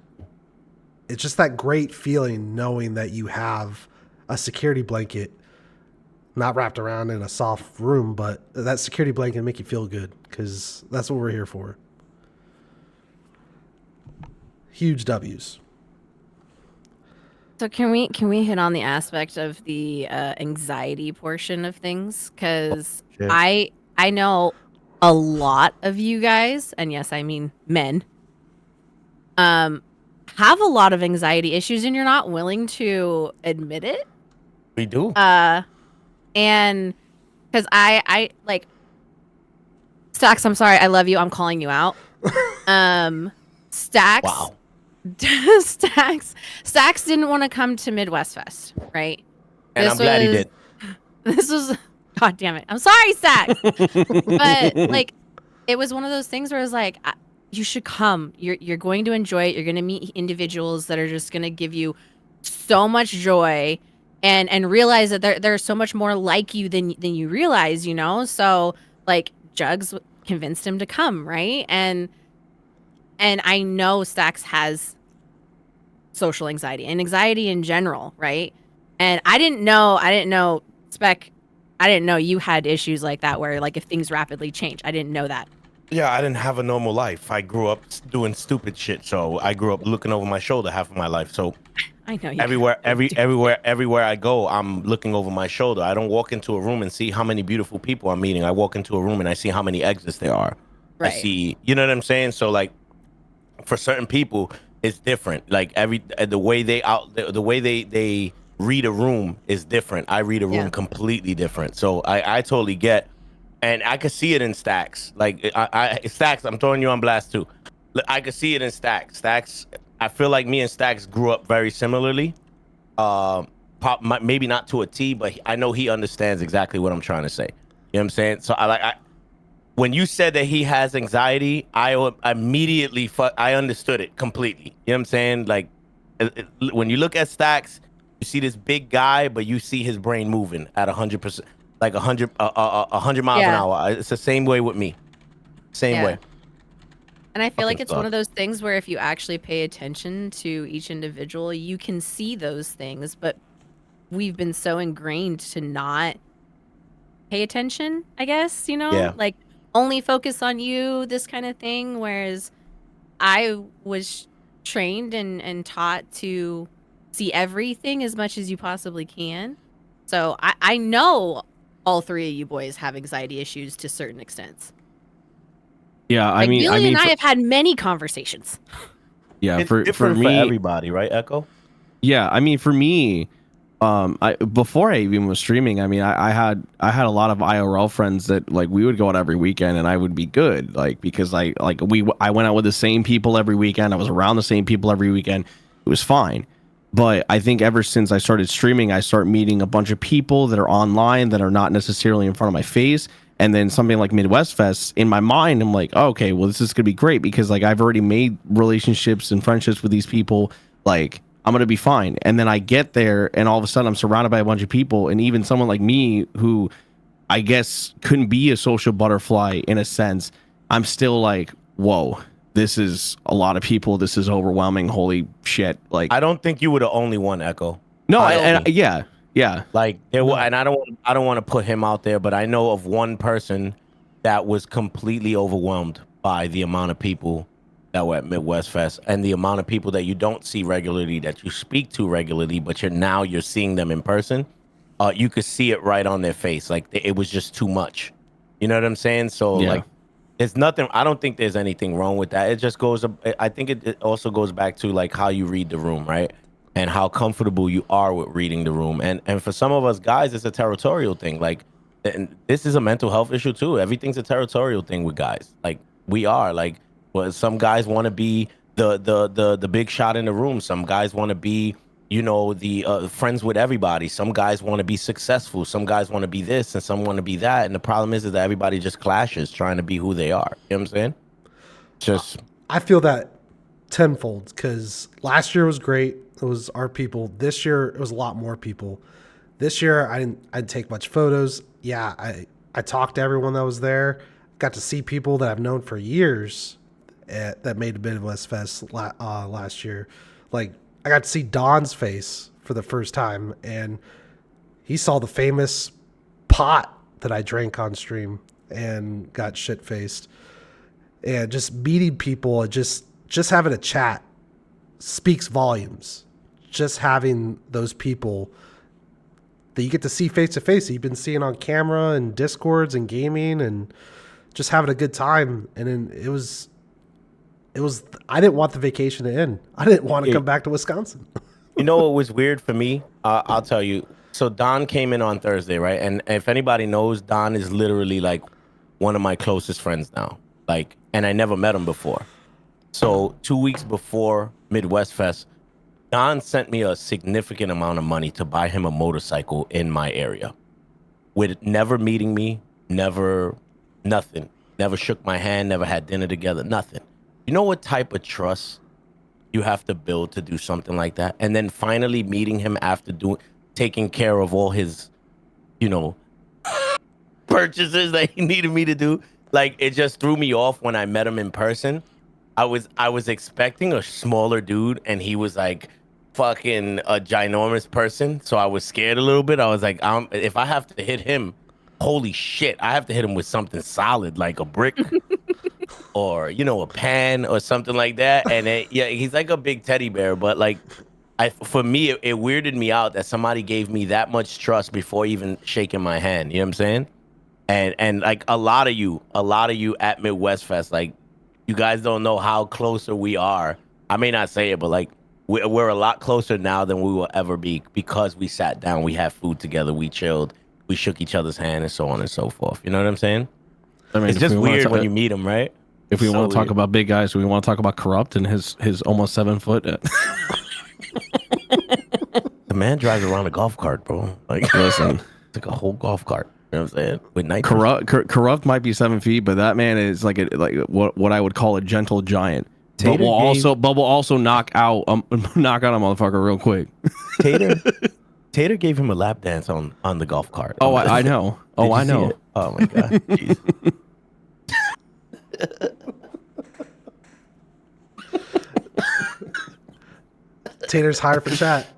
it's just that great feeling knowing that you have a security blanket, not wrapped around in a soft room, but that security blanket make you feel good, because that's what we're here for. Huge W's. So can we hit on the aspect of the anxiety portion of things? Because Sure. I know a lot of you guys, and yes, I mean men, have a lot of anxiety issues, and you're not willing to admit it. We do. And because I like Stacks, I'm sorry, I love you. I'm calling you out. Stacks. Wow. Stacks didn't want to come to Midwest Fest, right? And I'm glad he did. This was, God damn it. I'm sorry, Stacks. But like, it was one of those things where it was like, you should come. You're going to enjoy it. You're going to meet individuals that are just going to give you so much joy, and realize that they're so much more like you than you realize, you know? So like, Jugs convinced him to come, right? And I know Stacks has social anxiety and anxiety in general, right? And I didn't know, Spec, I didn't know you had issues like that where like if things rapidly change. I didn't know that. Yeah, I didn't have a normal life. I grew up doing stupid shit, so I grew up looking over my shoulder half of my life. So I know you. everywhere I go, I'm looking over my shoulder. I don't walk into a room and see how many beautiful people I'm meeting. I walk into a room and I see how many exits there are. Right. I see, you know what I'm saying? So like, for certain people, it's different. Like the way they read a room is different. I read a room completely different. So I totally get, and I could see it in Stacks. Like Stacks, I'm throwing you on blast too. I could see it in Stacks. Stacks, I feel like me and Stacks grew up very similarly. Maybe not to a T, but I know he understands exactly what I'm trying to say. You know what I'm saying? So when you said that he has anxiety, I immediately I understood it completely. You know what I'm saying? Like when you look at Stacks, you see this big guy, but you see his brain moving at 100%. like 100 miles an Yeah. hour. It's the same way with me. Same Yeah. way. And I feel like Fucking it's one sucks. of those things where if you actually pay attention to each individual, you can see those things. But we've been so ingrained to not pay attention, I guess, Yeah. like only focus on you, this kind of thing. Whereas I was trained and taught to see everything as much as you possibly can. So I know all three of you boys have anxiety issues to certain extents. Yeah, Like I Billy mean, and I have had many conversations. yeah, It's for different for me, everybody, right, Echo? yeah, I mean, for me, I before I even was streaming, I mean, I had a lot of IRL friends that like we would go out every weekend, and I would be good, like because I went out with the same people every weekend. I was around the same people every weekend. It was fine. But I think ever since I started streaming, I start meeting a bunch of people that are online that are not necessarily in front of my face. And then something like Midwest Fest, in my mind, I'm like, oh, okay, well, this is gonna be great because like I've already made relationships and friendships with these people. Like I'm gonna be fine. And then I get there, and all of a sudden I'm surrounded by a bunch of people, and even someone like me who I guess couldn't be a social butterfly in a sense, I'm still like, whoa, this is a lot of people. This is overwhelming. Holy shit! Like I don't think you were the only one, Echo. no, I- yeah. Like there No. were, and I don't want to put him out there, but I know of one person that was completely overwhelmed by the amount of people that were at Midwest Fest and the amount of people that you don't see regularly, that you speak to regularly, but you're seeing them in person. You could see it right on their face, like it was just too much. You know what I'm saying? So Yeah. like, it's nothing. I don't think there's anything wrong with that. It just goes. I think it also goes back to like how you read the room, right? And how comfortable you are with reading the room. And for some of us guys, it's a territorial thing. Like, and this is a mental health issue too. Everything's a territorial thing with guys. Like we are. Like, well, some guys want to be the big shot in the room. Some guys want to be, the friends with everybody. Some guys want to be successful. Some guys want to be this, and some want to be that. And the problem is that everybody just clashes trying to be who they are. You know what I'm saying? Just I feel that tenfold because last year was great. It was our people. This year it was a lot more people. This year I didn't take much photos. Yeah, I talked to everyone that was there. Got to see people that I've known for years that made a Midwest Fest last year. Like I got to see Don's face for the first time, and he saw the famous pot that I drank on stream and got shit faced. And just meeting people and just having a chat speaks volumes. Just having those people that you get to see face to face that you've been seeing on camera and Discords and gaming and just having a good time. And then it was I didn't want the vacation to end. I didn't want to come back to Wisconsin. You know what was weird for me? I'll tell you. So Don came in on Thursday, right? And if anybody knows, Don is literally like one of my closest friends now. Like, and I never met him before. So 2 weeks before Midwest Fest, Don sent me a significant amount of money to buy him a motorcycle in my area. With never meeting me, nothing. Never shook my hand, never had dinner together, nothing. You know what type of trust you have to build to do something like that? And then finally meeting him after taking care of all his, purchases that he needed me to do. Like, it just threw me off when I met him in person. I was expecting a smaller dude, and he was like fucking a ginormous person. So I was scared a little bit. I was like, if I have to hit him, holy shit, I have to hit him with something solid, like a brick or, a pan or something like that. And he's like a big teddy bear, but like, for me, it weirded me out that somebody gave me that much trust before even shaking my hand. You know what I'm saying? And like a lot of you at Midwest Fest, like, you guys don't know how closer we are. I may not say it, but like we're a lot closer now than we will ever be because we sat down, we had food together, we chilled, we shook each other's hand, and so on and so forth. You know what I'm saying? I mean, It's just weird when you meet him, right? If we So want to talk weird. about big guys, we want to talk about Corrupt and his almost 7 foot. The man drives around a golf cart, bro. Like, Listen, it's like a whole golf cart. You know what I'm saying? With night. Corrupt might be 7 feet, but that man is like what I would call a gentle giant. But will also knock out a motherfucker real quick. Tater Tater gave him a lap dance on the golf cart. Oh, I know. Did Oh, you I see know. it? Oh my god. Jeez. Tater's hired for chat.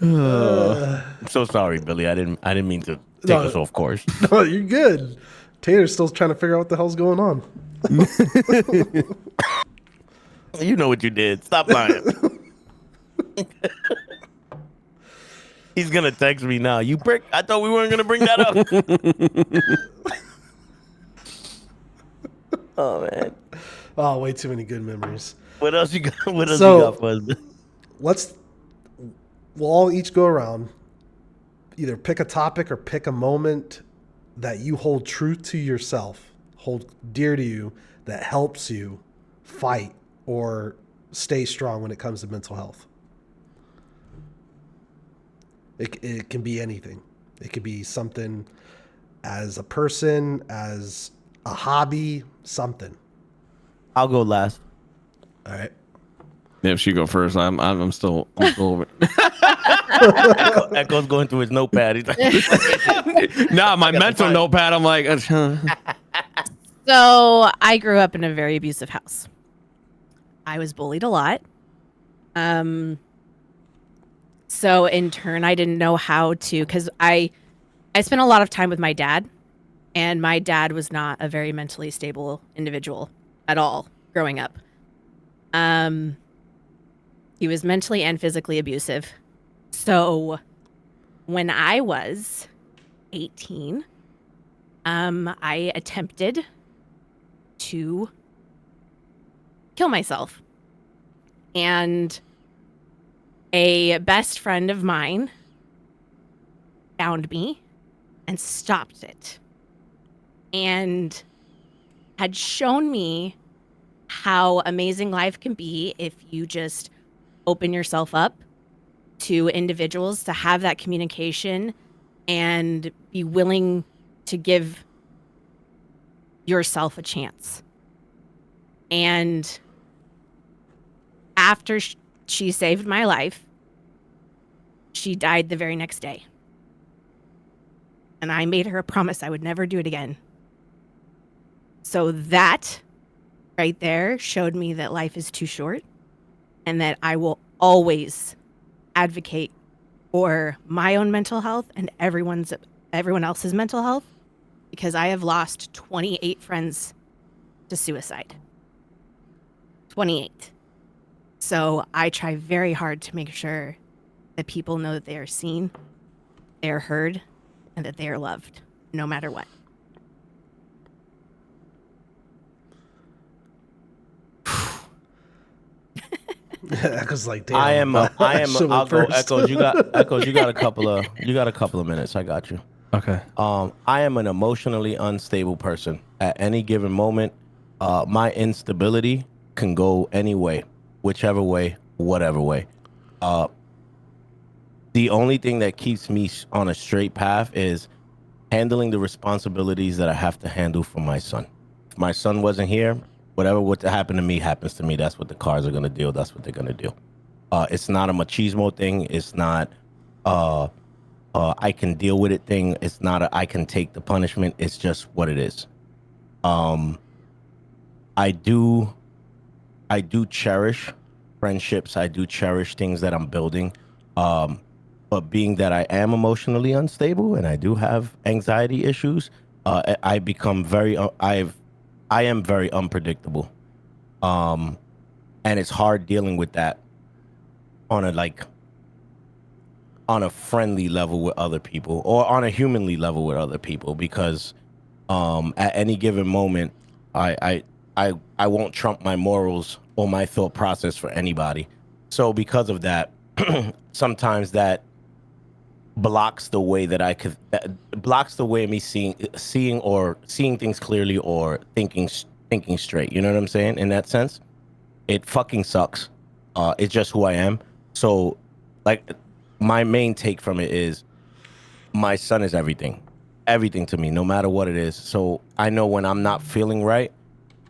I'm so sorry, Billy. I didn't mean to take us off course. No, you're good. Tater's still trying to figure out what the hell's going on. You know what you did. Stop lying. He's gonna text me now. You prick. I thought we weren't gonna bring that up. Oh man. Oh, way too many good memories. What else you got? What else So- you got for us? We'll all each go around, either pick a topic or pick a moment that you hold true to yourself, hold dear to you, that helps you fight or stay strong when it comes to mental health. It can be anything. It could be something as a person, as a hobby, something. I'll go last. All right. Yeah, if she go first, I'm still over. Echo's going through his notepad. He's like, Nah, my mental time. notepad. I'm like, So I grew up in a very abusive house. I was bullied a lot. So in turn, I didn't know how to, because I spent a lot of time with my dad, and my dad was not a very mentally stable individual at all growing up. He was mentally and physically abusive. So when I was 18, I attempted to kill myself. And a best friend of mine found me and stopped it. And had shown me how amazing life can be if you just open yourself up to individuals, to have that communication and be willing to give yourself a chance. And after she saved my life, she died the very next day. And I made her a promise I would never do it again. So that right there showed me that life is too short and that I will always advocate for my own mental health and everyone else's mental health, because I have lost 28 friends to suicide. 28. So I try very hard to make sure that people know that they are seen, they are heard, and that they are loved, no matter what. Echo's like, damn. I'll go Echoes. You got a couple of minutes. I got you. okay. I am an emotionally unstable person. At any given moment, my instability can go any way, whichever way, whatever way. The only thing that keeps me on a straight path is handling the responsibilities that I have to handle for my son. If my son wasn't here, whatever would happen to me happens to me. That's what the cars are going to do. That's what they're going to do. It's not a machismo thing. It's not I can deal with it thing. It's not I can take the punishment. It's just what it is. I do cherish friendships. I do cherish things that I'm building. But being that I am emotionally unstable and I do have anxiety issues, I become I am very unpredictable. And it's hard dealing with that on a friendly level with other people or on a humanly level with other people, because at any given moment, I won't trump my morals or my thought process for anybody. So because of that, sometimes that blocks the way that blocks the way of me seeing things clearly or thinking straight. You know what I'm saying? In that sense, it fucking sucks. It's just who I am. So, like, my main take from it is my son is everything. everything to me, no matter what it is. So I know when I'm not feeling right,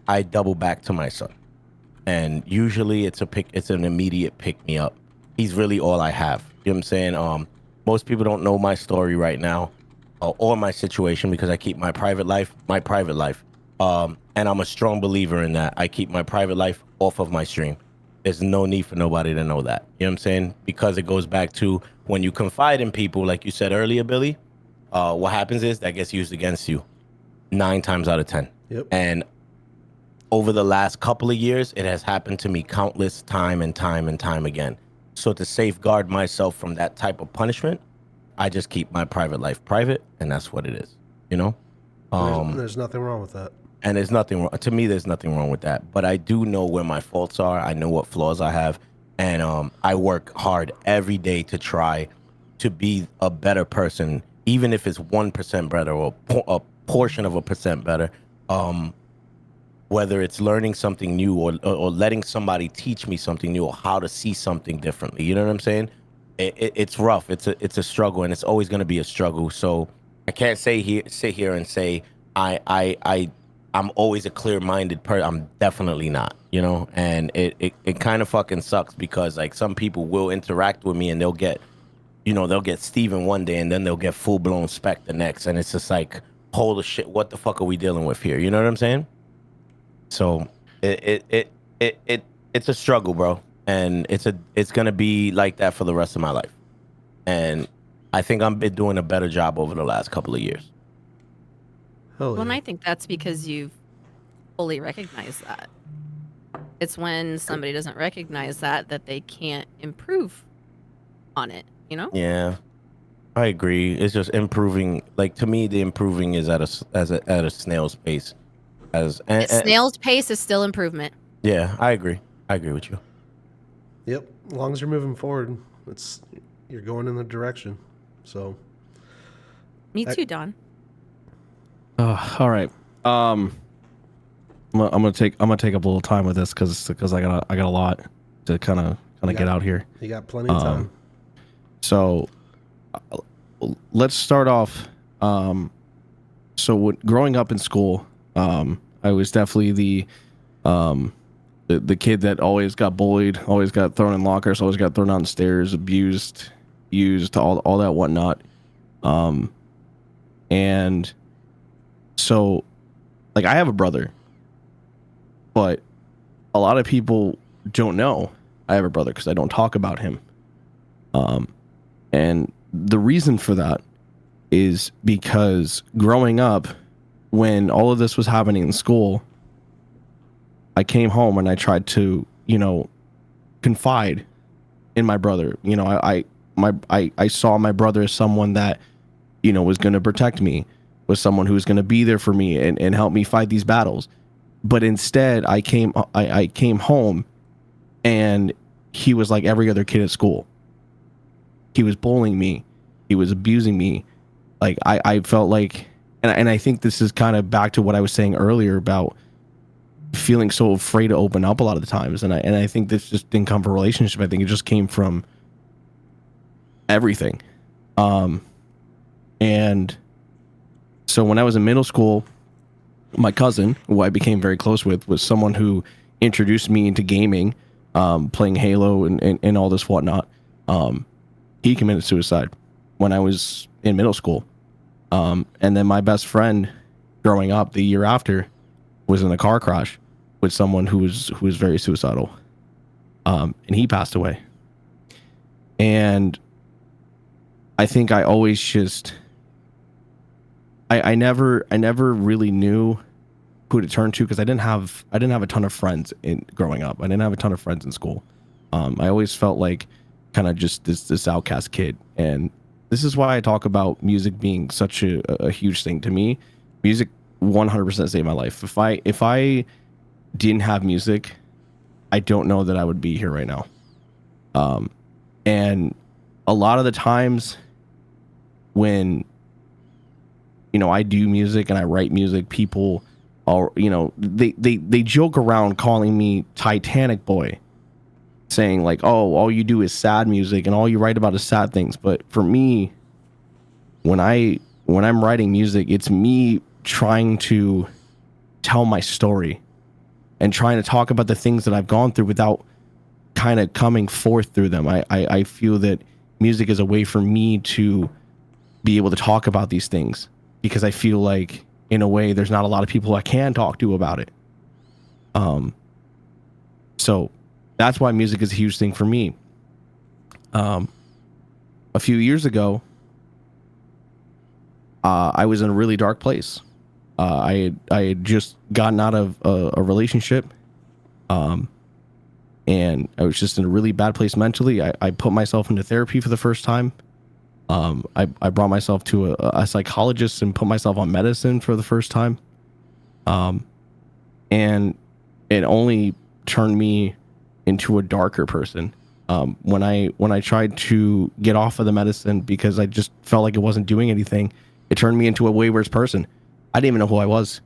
I double back to my son. And usually it's an immediate pick me up. He's really all I have. You know what I'm saying? Most people don't know my story right now, or my situation, because I keep my private life. And I'm a strong believer in that. I keep my private life off of my stream. There's no need for nobody to know that. You know what I'm saying? Because it goes back to when you confide in people, like you said earlier, Billy, what happens is that gets used against you 9 times out of 10. Yep. And over the last couple of years, it has happened to me countless time again. So to safeguard myself from that type of punishment, I just keep my private life private, and that's what it is, you know? There's nothing wrong with that. And there's nothing wrong. To me, there's nothing wrong with that. But I do know where my faults are. I know what flaws I have. And I work hard every day to try to be a better person, even if it's 1% better or a portion of a percent better. Whether it's learning something new or letting somebody teach me something new or how to see something differently. You know what I'm saying? It's rough. It's a struggle, and it's always going to be a struggle. So I can't sit here and say I'm always a clear-minded person. I'm definitely not, you know? And it kind of fucking sucks because like some people will interact with me and they'll get Steven one day and then they'll get full-blown Spec the next. And it's just like, holy shit, what the fuck are we dealing with here? You know what I'm saying? So it's a struggle, bro, and it's gonna be like that for the rest of my life. And I think I'm been doing a better job over the last couple of years. Hell Well, and yeah. I think that's because you've fully recognized that. It's when somebody doesn't recognize that they can't improve on it, you know? Yeah, I agree. It's just improving. Like to me, the improving is at a snail's pace. Snail's pace is still improvement. Yeah, I agree. I agree with you. Yep. As long as you're moving forward, you're going in the direction. So Me too, Don. All right. I'm gonna take up a little time with this because I got a lot to kind of get out here. you got plenty of time. So let's start off. So growing up in school, I was definitely the kid that always got bullied, always got thrown in lockers, always got thrown downstairs, abused, used, all that whatnot. And so, like, I have a brother, but a lot of people don't know I have a brother because I don't talk about him. And the reason for that is because growing up, when all of this was happening in school, I came home and I tried to, confide in my brother. I saw my brother as someone that, was going to protect me, was someone who was going to be there for me and help me fight these battles. But instead, I came home and he was like every other kid at school. He was bullying me. He was abusing me. Like I felt like, and I think this is kind of back to what I was saying earlier about feeling so afraid to open up a lot of the times. And I think this just didn't come from a relationship. I think it just came from everything. And so when I was in middle school, my cousin, who I became very close with, was someone who introduced me into gaming, playing Halo and all this whatnot. He committed suicide when I was in middle school. And then my best friend growing up the year after was in a car crash with someone who was very suicidal. And he passed away. And I think I always just, I never really knew who to turn to because I didn't have a ton of friends in growing up. I didn't have a ton of friends in school. I always felt like kind of just this outcast kid. And this is why I talk about music being such a huge thing to me. Music 100% saved my life. If I didn't have music, I don't know that I would be here right now. And a lot of the times when, I do music and I write music, people are, they joke around calling me Titanic Boy, saying like, oh, all you do is sad music and all you write about is sad things. But for me, when I when I'm writing music, it's me trying to tell my story and trying to talk about the things that I've gone through without kind of coming forth through them. I feel that music is a way for me to be able to talk about these things, because I feel like in a way there's not a lot of people I can talk to about it. So that's why music is a huge thing for me. A few years ago, I was in a really dark place. I had just gotten out of a relationship, and I was just in a really bad place mentally. I put myself into therapy for the first time. I brought myself to a psychologist and put myself on medicine for the first time. And it only turned me into a darker person. When I tried to get off of the medicine because I just felt like it wasn't doing anything, it turned me into a way worse person. I didn't even know who I was.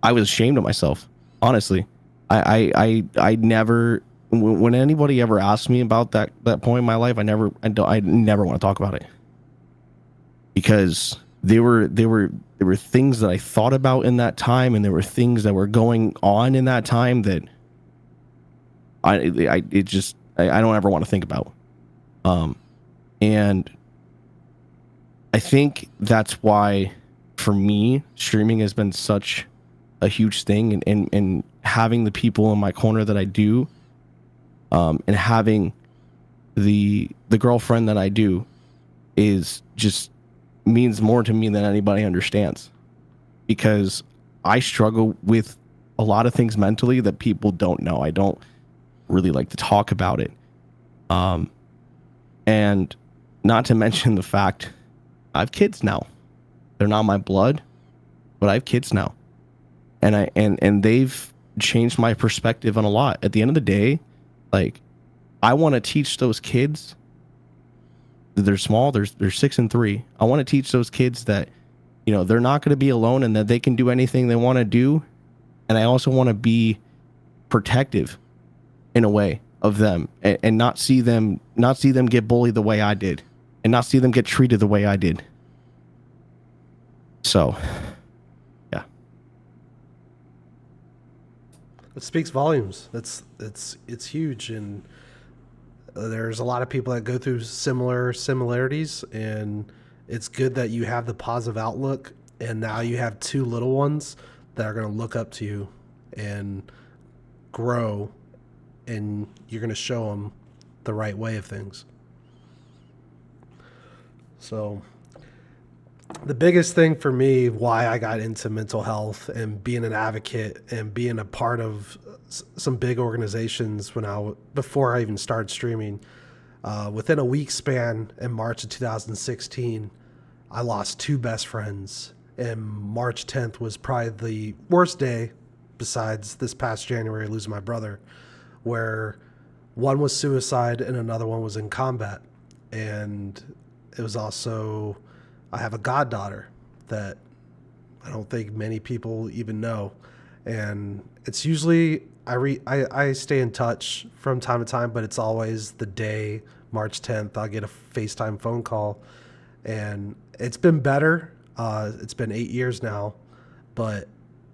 I was ashamed of myself, honestly. I never, when anybody ever asked me about that point in my life, I never want to talk about it, because there were things that I thought about in that time, and there were things that were going on in that time that I don't ever want to think about. And I think that's why, for me, streaming has been such a huge thing, and having the people in my corner that I do, and having the girlfriend that I do, is just means more to me than anybody understands, because I struggle with a lot of things mentally that people don't know. I don't really like to talk about it. And not to mention the fact I have kids now. They're not my blood, but I have kids now. And they've changed my perspective on a lot. At the end of the day, like, I want to teach those kids, they're small, they're 6 and 3. I want to teach those kids that, you know, they're not going to be alone, and that they can do anything they want to do. And I also want to be protective in a way of them, and not see them get bullied the way I did, and not see them get treated the way I did. So, yeah. It speaks volumes. It's huge, and there's a lot of people that go through similarities, and it's good that you have the positive outlook, and now you have 2 little ones that are going to look up to you and grow, and you're going to show them the right way of things. So the biggest thing for me, why I got into mental health and being an advocate and being a part of some big organizations before I even started streaming, within a week span in March of 2016, I lost 2 best friends, and March 10th was probably the worst day, besides this past January losing my brother, where one was suicide and another one was in combat. And it was also, I have a goddaughter that I don't think many people even know. And it's usually, I stay in touch from time to time, but it's always the day, March 10th, I'll get a FaceTime phone call. And it's been better. It's been 8 years now, but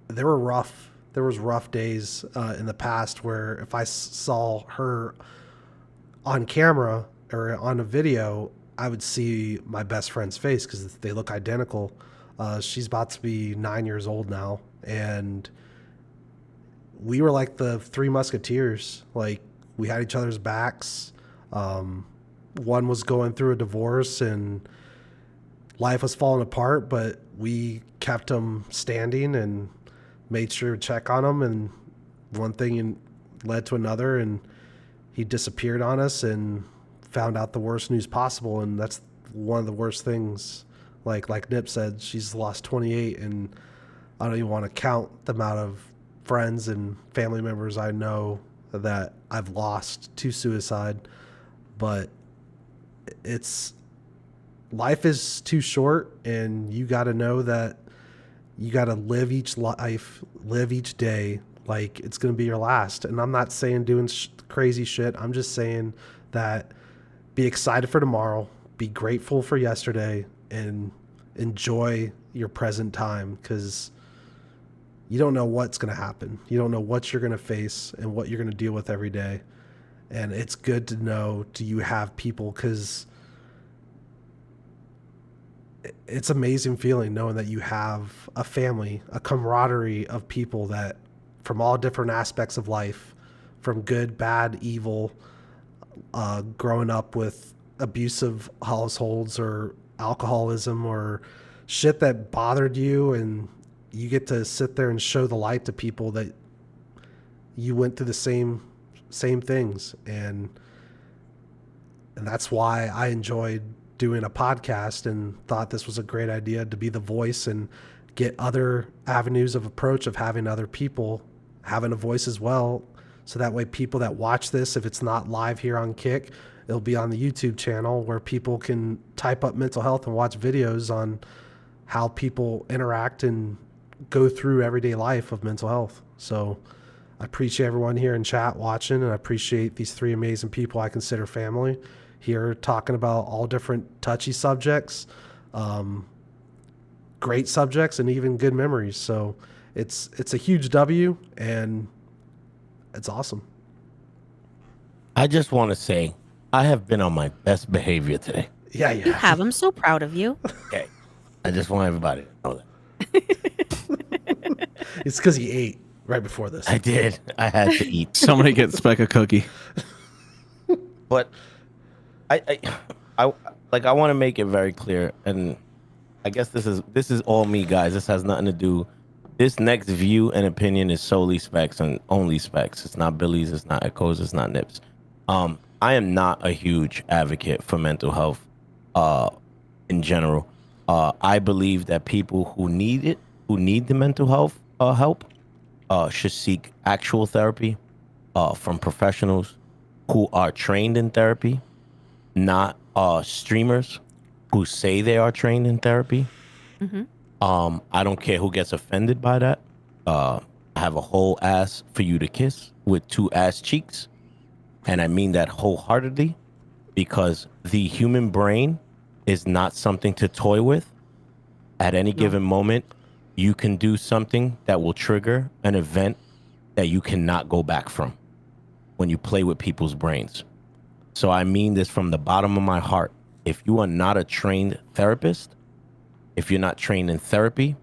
there was rough days in the past where if I saw her on camera or on a video, I would see my best friend's face because they look identical. She's about to be 9 years old now, and we were like the 3 Musketeers. Like, we had each other's backs. One was going through a divorce and life was falling apart, but we kept him standing and made sure to check on him. And one thing led to another, and he disappeared on us and found out the worst news possible. And that's one of the worst things. Like Nip said, she's lost 28, and I don't even want to count the amount of friends and family members I know that I've lost to suicide. But life is too short, and you got to know that you got to live each life, live each day like it's going to be your last. And I'm not saying doing crazy shit. I'm just saying that be excited for tomorrow, be grateful for yesterday, and enjoy your present time, because you don't know what's going to happen. You don't know what you're going to face and what you're going to deal with every day. And it's good to know, do you have people? Because it's amazing feeling knowing that you have a family, a camaraderie of people that from all different aspects of life, from good, bad, evil, growing up with abusive households or alcoholism or shit that bothered you, and you get to sit there and show the light to people that you went through the same things. And that's why I enjoyed doing a podcast and thought this was a great idea, to be the voice and get other avenues of approach of having other people having a voice as well. So that way people that watch this, if it's not live here on Kick, it'll be on the YouTube channel where people can type up mental health and watch videos on how people interact and go through everyday life of mental health. So I appreciate everyone here in chat watching, and I appreciate these three amazing people I consider family here talking about all different touchy subjects, great subjects, and even good memories. So it's a huge W, and it's awesome. I just want to say I have been on my best behavior today. Yeah, You have. I'm so proud of you. Okay. I just want everybody to know that. It's because he ate right before this. I did. I had to eat. Somebody get Spec a cookie. But I want to make it very clear, and I guess this is all me, guys. This has nothing to do. This next view and opinion is solely Specs and only Specs. It's not Billy's. It's not Echoes. It's not Nips. I am not a huge advocate for mental health, in general. I believe that people who need the mental health help, should seek actual therapy, from professionals who are trained in therapy, not streamers who say they are trained in therapy. Mm-hmm. I don't care who gets offended by that. I have a whole ass for you to kiss with 2 ass cheeks. And I mean that wholeheartedly, because the human brain is not something to toy with. At any given moment, you can do something that will trigger an event that you cannot go back from when you play with people's brains. So I mean this from the bottom of my heart. If you are not a trained therapist, if you're not trained in therapy,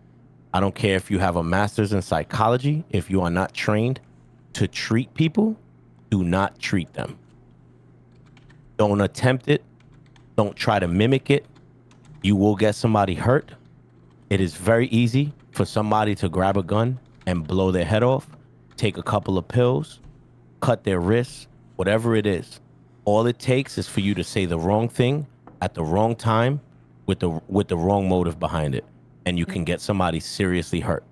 I don't care if you have a master's in psychology, if you are not trained to treat people, do not treat them. Don't attempt it. Don't try to mimic it. You will get somebody hurt. It is very easy for somebody to grab a gun and blow their head off, take a couple of pills, cut their wrists, whatever it is. All it takes is for you to say the wrong thing at the wrong time with the wrong motive behind it, and you can get somebody seriously hurt.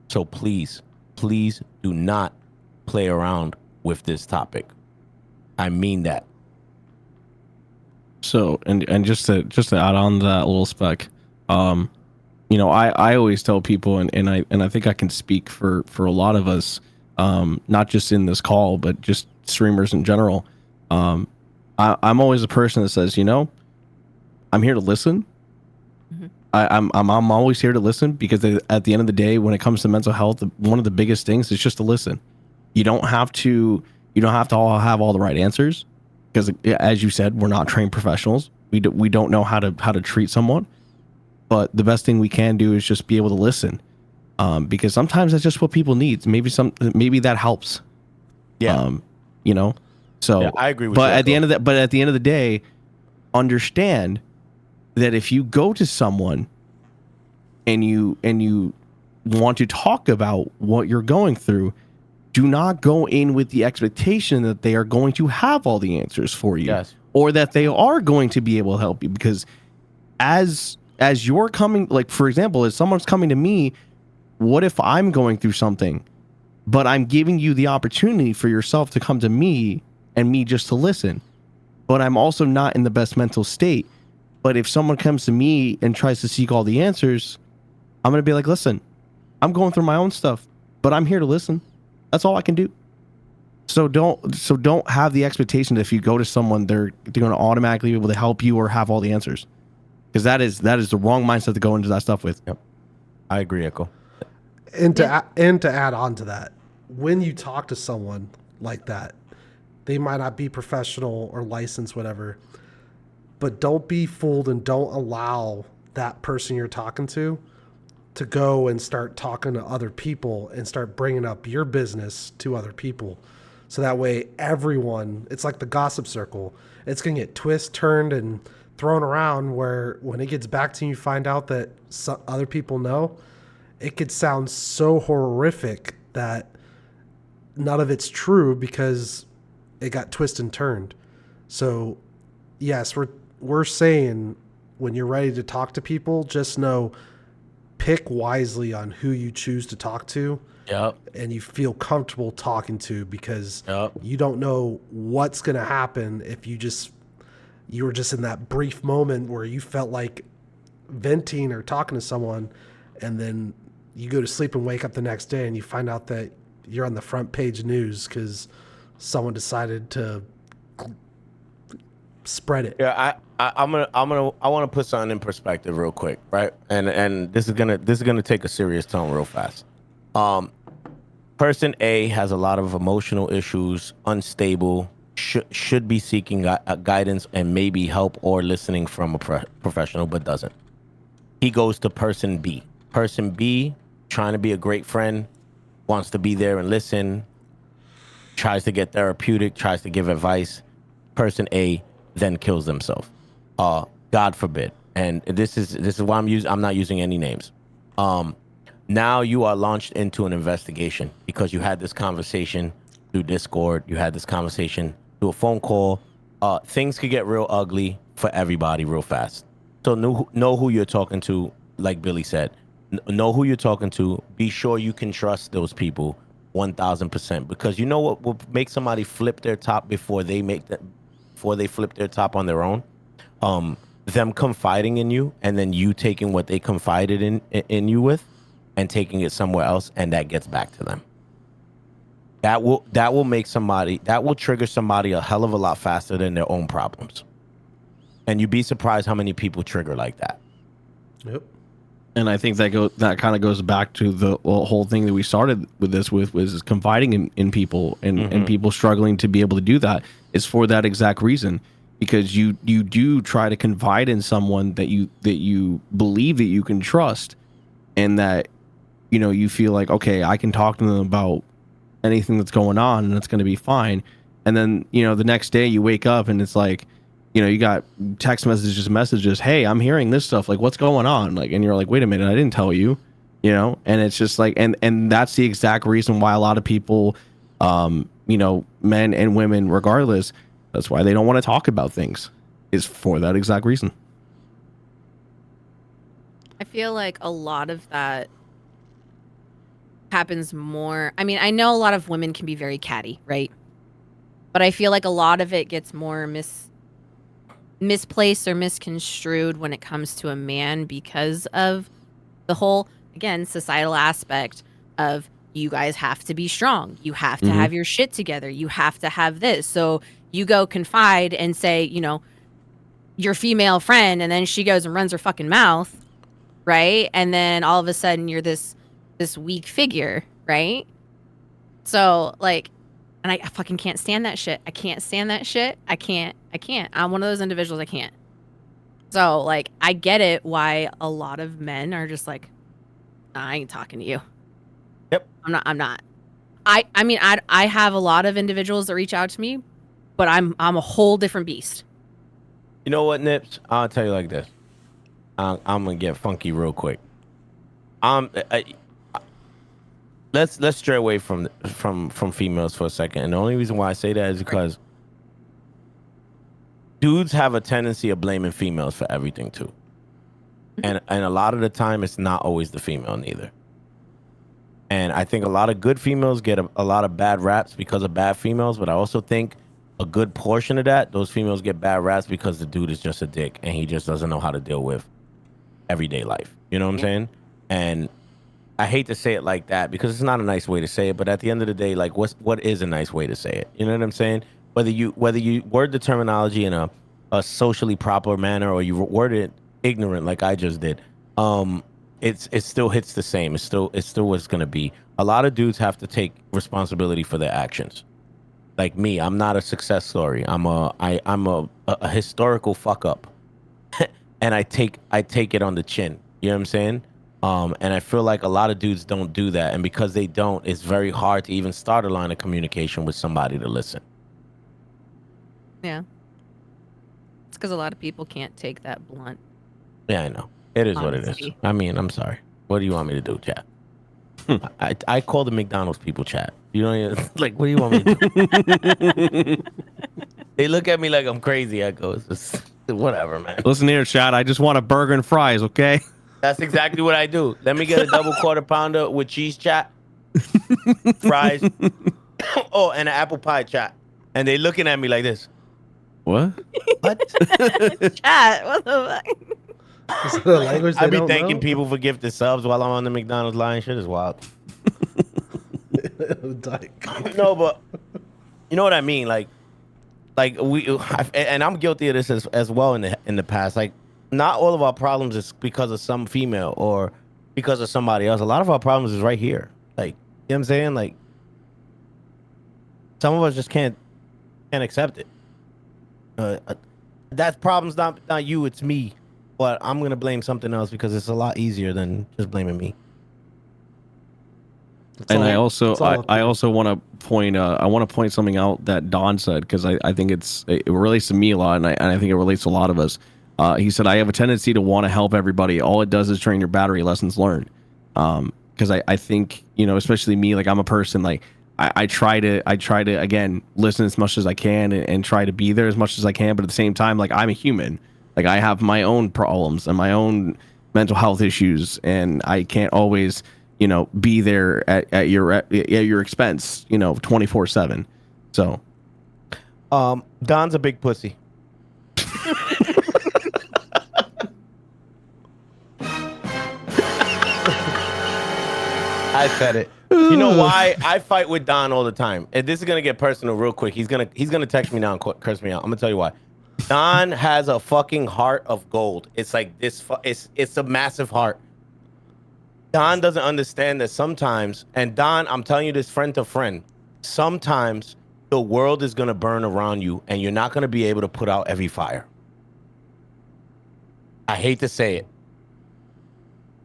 So please do not play around with this topic. I mean that. So, and just to add on that little Spec, I always tell people, and I think I can speak for a lot of us, not just in this call, but just streamers in general. I'm always a person that says, I'm here to listen. Mm-hmm. I'm always here to listen, because at the end of the day, when it comes to mental health, one of the biggest things is just to listen. You don't have to all have all the right answers, because as you said, we're not trained professionals. We don't know how to treat someone, but the best thing we can do is just be able to listen, because sometimes that's just what people need. Maybe that helps. Yeah. So yeah, I agree with but you. at the end of the day, understand that if you go to someone and you want to talk about what you're going through, do not go in with the expectation that they are going to have all the answers for you, Yes. or that they are going to be able to help you. Because as you're coming, like, for example, if someone's coming to me, what if I'm going through something, but I'm giving you the opportunity for yourself to come to me and me just to listen, but I'm also not in the best mental state. But if someone comes to me and tries to seek all the answers, I'm going to be like, listen, I'm going through my own stuff, but I'm here to listen. That's all I can do. So don't have the expectation that if you go to someone, they're going to automatically be able to help you or have all the answers, because that is the wrong mindset to go into that stuff with. Yep. I agree, Echo. And to add on to that, when you talk to someone like that, they might not be professional or licensed, whatever, but don't be fooled and don't allow that person you're talking to go and start talking to other people and start bringing up your business to other people. So that way everyone, it's like the gossip circle. It's going to get turned and thrown around, where when it gets back to you, find out that other people know, it could sound so horrific that none of it's true because it got twisted and turned. So yes, we're saying when you're ready to talk to people, just know, pick wisely on who you choose to talk to. Yep. And you feel comfortable talking to, because Yep. you don't know what's going to happen if you were just in that brief moment where you felt like venting or talking to someone, and then you go to sleep and wake up the next day and you find out that you're on the front page news because someone decided to spread it. Yeah, I want to put something in perspective real quick, right? And this is gonna take a serious tone real fast. Person A has a lot of emotional issues, unstable, should be seeking guidance and maybe help or listening from a professional, but doesn't. He goes to person B. Person B, trying to be a great friend, wants to be there and listen, tries to get therapeutic, tries to give advice. Person A then kills themselves. God forbid. And this is why I'm not using any names. Now you are launched into an investigation because you had this conversation through Discord. You had this conversation through a phone call. Things could get real ugly for everybody real fast. So know who you're talking to, like Billy said. Know who you're talking to. Be sure you can trust those people 1,000%, because you know what will make somebody flip their top before they flip their top on their own? Them confiding in you, and then you taking what they confided in you with and taking it somewhere else, and that gets back to them. That will trigger somebody a hell of a lot faster than their own problems. And you'd be surprised how many people trigger like that. Yep. And I think that kind of goes back to the whole thing that we started with this was confiding in people, and people struggling to be able to do that is for that exact reason, because you do try to confide in someone that you believe that you can trust, and that you feel like, okay, I can talk to them about anything that's going on and it's going to be fine. And then the next day you wake up and it's like, you got text messages, hey, I'm hearing this stuff, like what's going on, like, and you're like, wait a minute, I didn't tell you, and it's just like, and that's the exact reason why a lot of people, men and women regardless, that's why they don't want to talk about things, is for that exact reason. I feel like a lot of that happens more. I mean, I know a lot of women can be very catty, right? But I feel like a lot of it gets more misplaced or misconstrued when it comes to a man, because of the whole, again, societal aspect of, you guys have to be strong. You have to have your shit together. You have to have this. So you go confide and say, your female friend, and then she goes and runs her fucking mouth, right? And then all of a sudden you're this weak figure, right? So like, and I fucking can't stand that shit. I can't stand that shit. I can't. I'm one of those individuals. I can't. So like, I get it why a lot of men are just like, nah, I ain't talking to you. Yep. I'm not. I mean, I have a lot of individuals that reach out to me, but I'm a whole different beast. You know what, Nips? I'll tell you like this. I'm gonna get funky real quick. Let's stray away from females for a second. And the only reason why I say that is because dudes have a tendency of blaming females for everything too. And a lot of the time it's not always the female neither. And I think a lot of good females get a lot of bad raps because of bad females, but I also think a good portion of that, those females get bad raps because the dude is just a dick and he just doesn't know how to deal with everyday life. You know what I'm saying? And I hate to say it like that because it's not a nice way to say it, but at the end of the day, like what is a nice way to say it? You know what I'm saying? Whether you word the terminology in a socially proper manner or you word it ignorant like I just did, it still hits the same. It's still what's gonna be. A lot of dudes have to take responsibility for their actions. Like me, I'm not a success story. I'm a historical fuck up, and I take it on the chin. You know what I'm saying? And I feel like a lot of dudes don't do that, and because they don't, it's very hard to even start a line of communication with somebody to listen. Yeah. It's because a lot of people can't take that blunt. Yeah, I know. It is what it is. Honesty. I mean, I'm sorry. What do you want me to do, chat? I call the McDonald's people chat. You know, like, what do you want me to do? They look at me like I'm crazy. I go, it's just, whatever, man. Listen here, Chad. I just want a burger and fries, okay? That's exactly what I do. Let me get a double quarter pounder with cheese, chat, fries, oh, and an apple pie, chat. And they looking at me like this. What? What? Chat, what the fuck? Is it a language they I be don't thanking know? people for gifted subs while I'm on the McDonald's line. Shit is wild. No, but you know what I mean. Like and I'm guilty of this as well in the past. Like, not all of our problems is because of some female or because of somebody else. A lot of our problems is right here. Like, you know what I'm saying? Like, some of us just can't accept it. That problem's not you, it's me. But I'm gonna blame something else because it's a lot easier than just blaming me. And I also want to point I want to point something out that Don said, because I think it relates to me a lot, and I think it relates to a lot of us. He said, I have a tendency to want to help everybody. All it does is train your battery. Lessons learned. Because I think, you know, especially me, like, I'm a person, like, I try to again listen as much as I can and try to be there as much as I can, but at the same time, like, I'm a human. Like, I have my own problems and my own mental health issues, and I can't always, you know, be there at your expense, you know, 24/7. So, Don's a big pussy. I said it. You know why? I fight with Don all the time, and this is gonna get personal real quick. He's gonna text me now and curse me out. I'm gonna tell you why. Don has a fucking heart of gold. It's like this. It's a massive heart. Don doesn't understand that sometimes, and Don, I'm telling you this friend to friend, sometimes the world is going to burn around you and you're not going to be able to put out every fire. I hate to say it.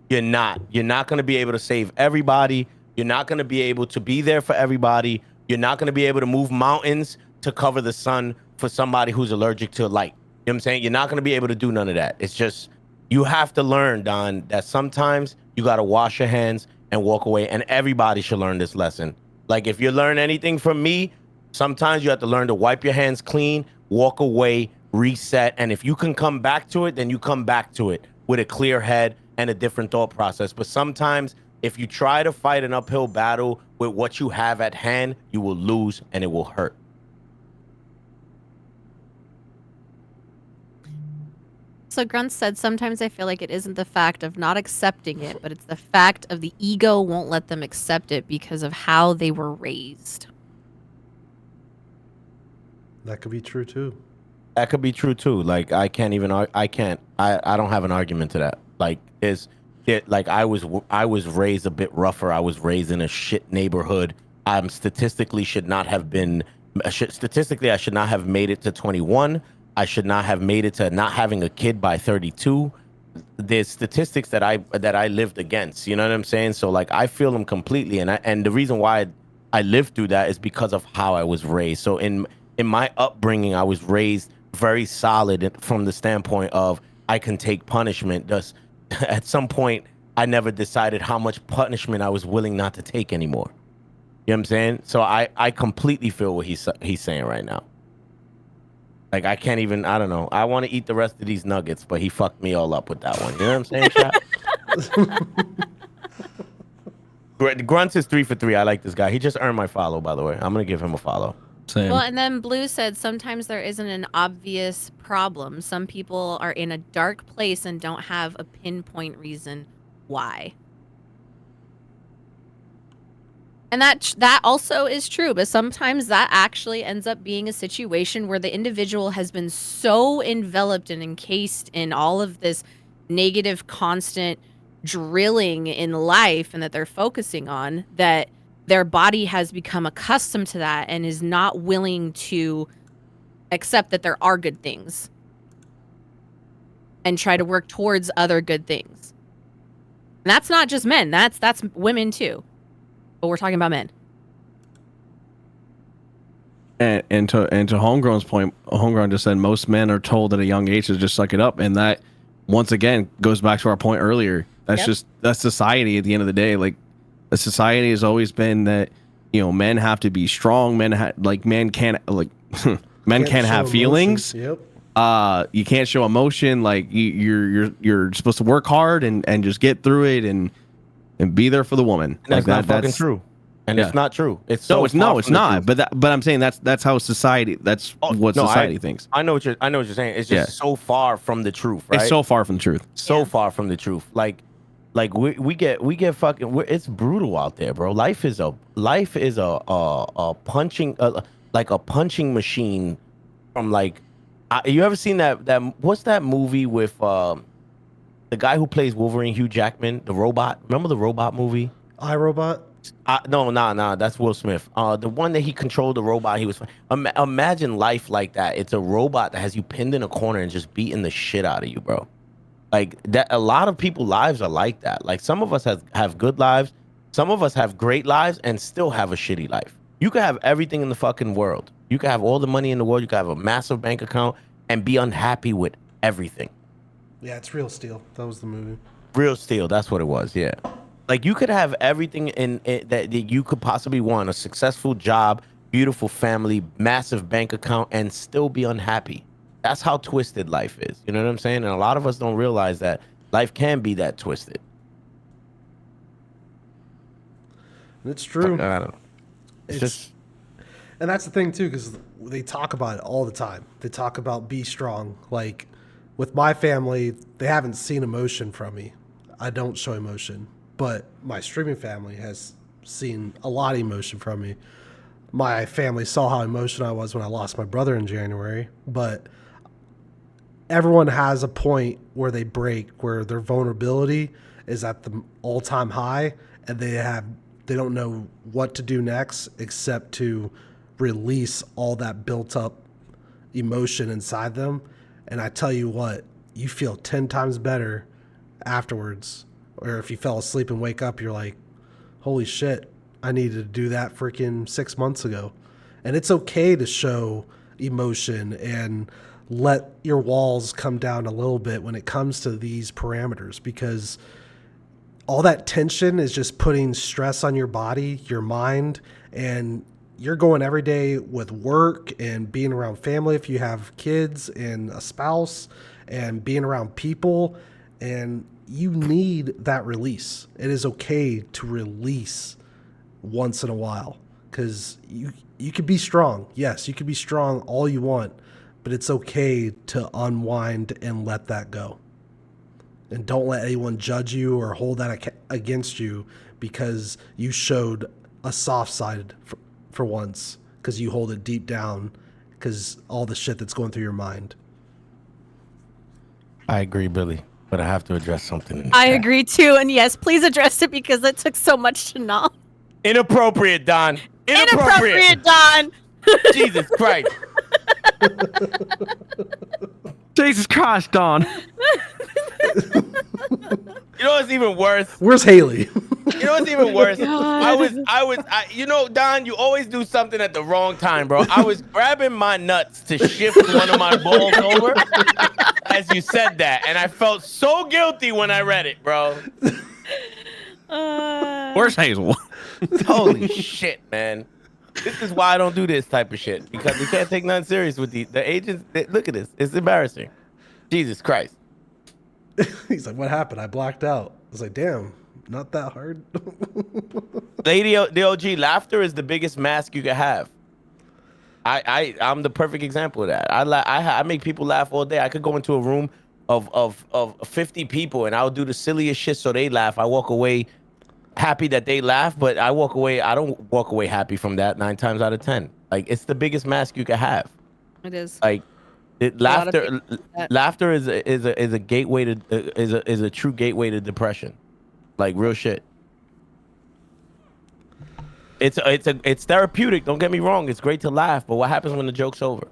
You're not going to be able to save everybody. You're not going to be able to be there for everybody. You're not going to be able to move mountains to cover the sun for somebody who's allergic to light. You know what I'm saying? You're not going to be able to do none of that. It's just, you have to learn, Don, that sometimes you got to wash your hands and walk away. And everybody should learn this lesson. Like, if you learn anything from me, sometimes you have to learn to wipe your hands clean, walk away, reset. And if you can come back to it, then you come back to it with a clear head and a different thought process. But sometimes if you try to fight an uphill battle with what you have at hand, you will lose and it will hurt. So Grunt said, sometimes I feel like it isn't the fact of not accepting it, but it's the fact of the ego won't let them accept it because of how they were raised. That could be true too. That could be true too. Like, I don't have an argument to that. Like, I was raised a bit rougher. I was raised in a shit neighborhood. Statistically I should not have made it to 21. I should not have made it to not having a kid by 32. There's statistics that I lived against. You know what I'm saying? So, like, I feel them completely, and the reason why I lived through that is because of how I was raised. So in my upbringing, I was raised very solid from the standpoint of I can take punishment. Thus, at some point, I never decided how much punishment I was willing not to take anymore. You know what I'm saying? So I completely feel what he's saying right now. Like, I can't even, I don't know. I want to eat the rest of these nuggets, but he fucked me all up with that one. You know what I'm saying, chat? Grunts is 3 for 3. I like this guy. He just earned my follow, by the way. I'm going to give him a follow. Same. Well, and then Blue said, sometimes there isn't an obvious problem. Some people are in a dark place and don't have a pinpoint reason why. And that also is true, but sometimes that actually ends up being a situation where the individual has been so enveloped and encased in all of this negative constant drilling in life and that they're focusing on, that their body has become accustomed to that and is not willing to accept that there are good things and try to work towards other good things. And that's not just men, that's women too. But we're talking about men. And to Homegrown's point, Homegrown just said most men are told at a young age to just suck it up, and that once again goes back to our point earlier. That's society at the end of the day. Like, the society has always been that, you know, men have to be strong. Men can't men can't have feelings. Yep. You can't show emotion. Like, you're supposed to work hard and just get through it and be there for the woman. That's like not fucking true. And it's not true. It's so it's not. But I'm saying that's how society. That's what society thinks. I know what you're saying. It's just so far from the truth, right? It's so far from the truth. So far from the truth. Like we get fucking. It's brutal out there, bro. Life is a punching like a punching machine. From like, you ever seen that what's that movie with the guy who plays Wolverine, Hugh Jackman, the robot? Remember the robot movie? iRobot. No, that's Will Smith. The one that he controlled the robot. He was imagine life like that. It's a robot that has you pinned in a corner and just beating the shit out of you, bro. Like that. A lot of people's lives are like that. Like, some of us have good lives. Some of us have great lives and still have a shitty life. You could have everything in the fucking world. You could have all the money in the world. You could have a massive bank account and be unhappy with everything. Yeah, it's Real Steel. That was the movie. Real Steel. That's what it was. Yeah. Like, you could have everything in that you could possibly want: a successful job, beautiful family, massive bank account, and still be unhappy. That's how twisted life is. You know what I'm saying? And a lot of us don't realize that life can be that twisted. It's true. I don't know. It's just, and that's the thing too, because they talk about it all the time. They talk about be strong. Like, with my family, they haven't seen emotion from me. I don't show emotion. But my streaming family has seen a lot of emotion from me. My family saw how emotional I was when I lost my brother in January. But everyone has a point where they break, where their vulnerability is at the all-time high, and they don't know what to do next except to release all that built-up emotion inside them. And I tell you what, you feel 10 times better afterwards. Or if you fell asleep and wake up, you're like, holy shit, I needed to do that freaking 6 months ago. And it's okay to show emotion and let your walls come down a little bit when it comes to these parameters, because all that tension is just putting stress on your body, your mind, and you're going every day with work and being around family if you have kids and a spouse, and being around people, and you need that release. It is okay to release once in a while, because you could be strong. Yes, you could be strong all you want, but it's okay to unwind and let that go. And don't let anyone judge you or hold that against you because you showed a soft side for once, because you hold it deep down because all the shit that's going through your mind. I agree, Billy. But I have to address something. I agree too, and yes, please address it because it took so much to know. Inappropriate, Don. Inappropriate, Don. Jesus Christ. Jesus Christ, Don. You know what's even worse? Where's Haley? You know what's even worse? God. You know, Don, you always do something at the wrong time, bro. I was grabbing my nuts to shift one of my balls over as you said that, and I felt so guilty when I read it, bro. Where's Hazel? Holy shit, man. This is why I don't do this type of shit, because we can't take nothing serious with the agents. Look at this. It's embarrassing. Jesus Christ. He's like, what happened? I blacked out. I was like, damn, not that hard. Lady, the OG, laughter is the biggest mask you can have. I'm the perfect example of that. I make people laugh all day. I could go into a room of 50 people and I'll do the silliest shit so they laugh. I walk away happy that they laugh, but I don't walk away happy from that 9 times out of 10. Like, it's the biggest mask you can have. It is. Like, A lot of Laughter, people that- laughter is a gateway to is a true gateway to depression, like real shit. It's therapeutic. Don't get me wrong. It's great to laugh, but what happens when the joke's over?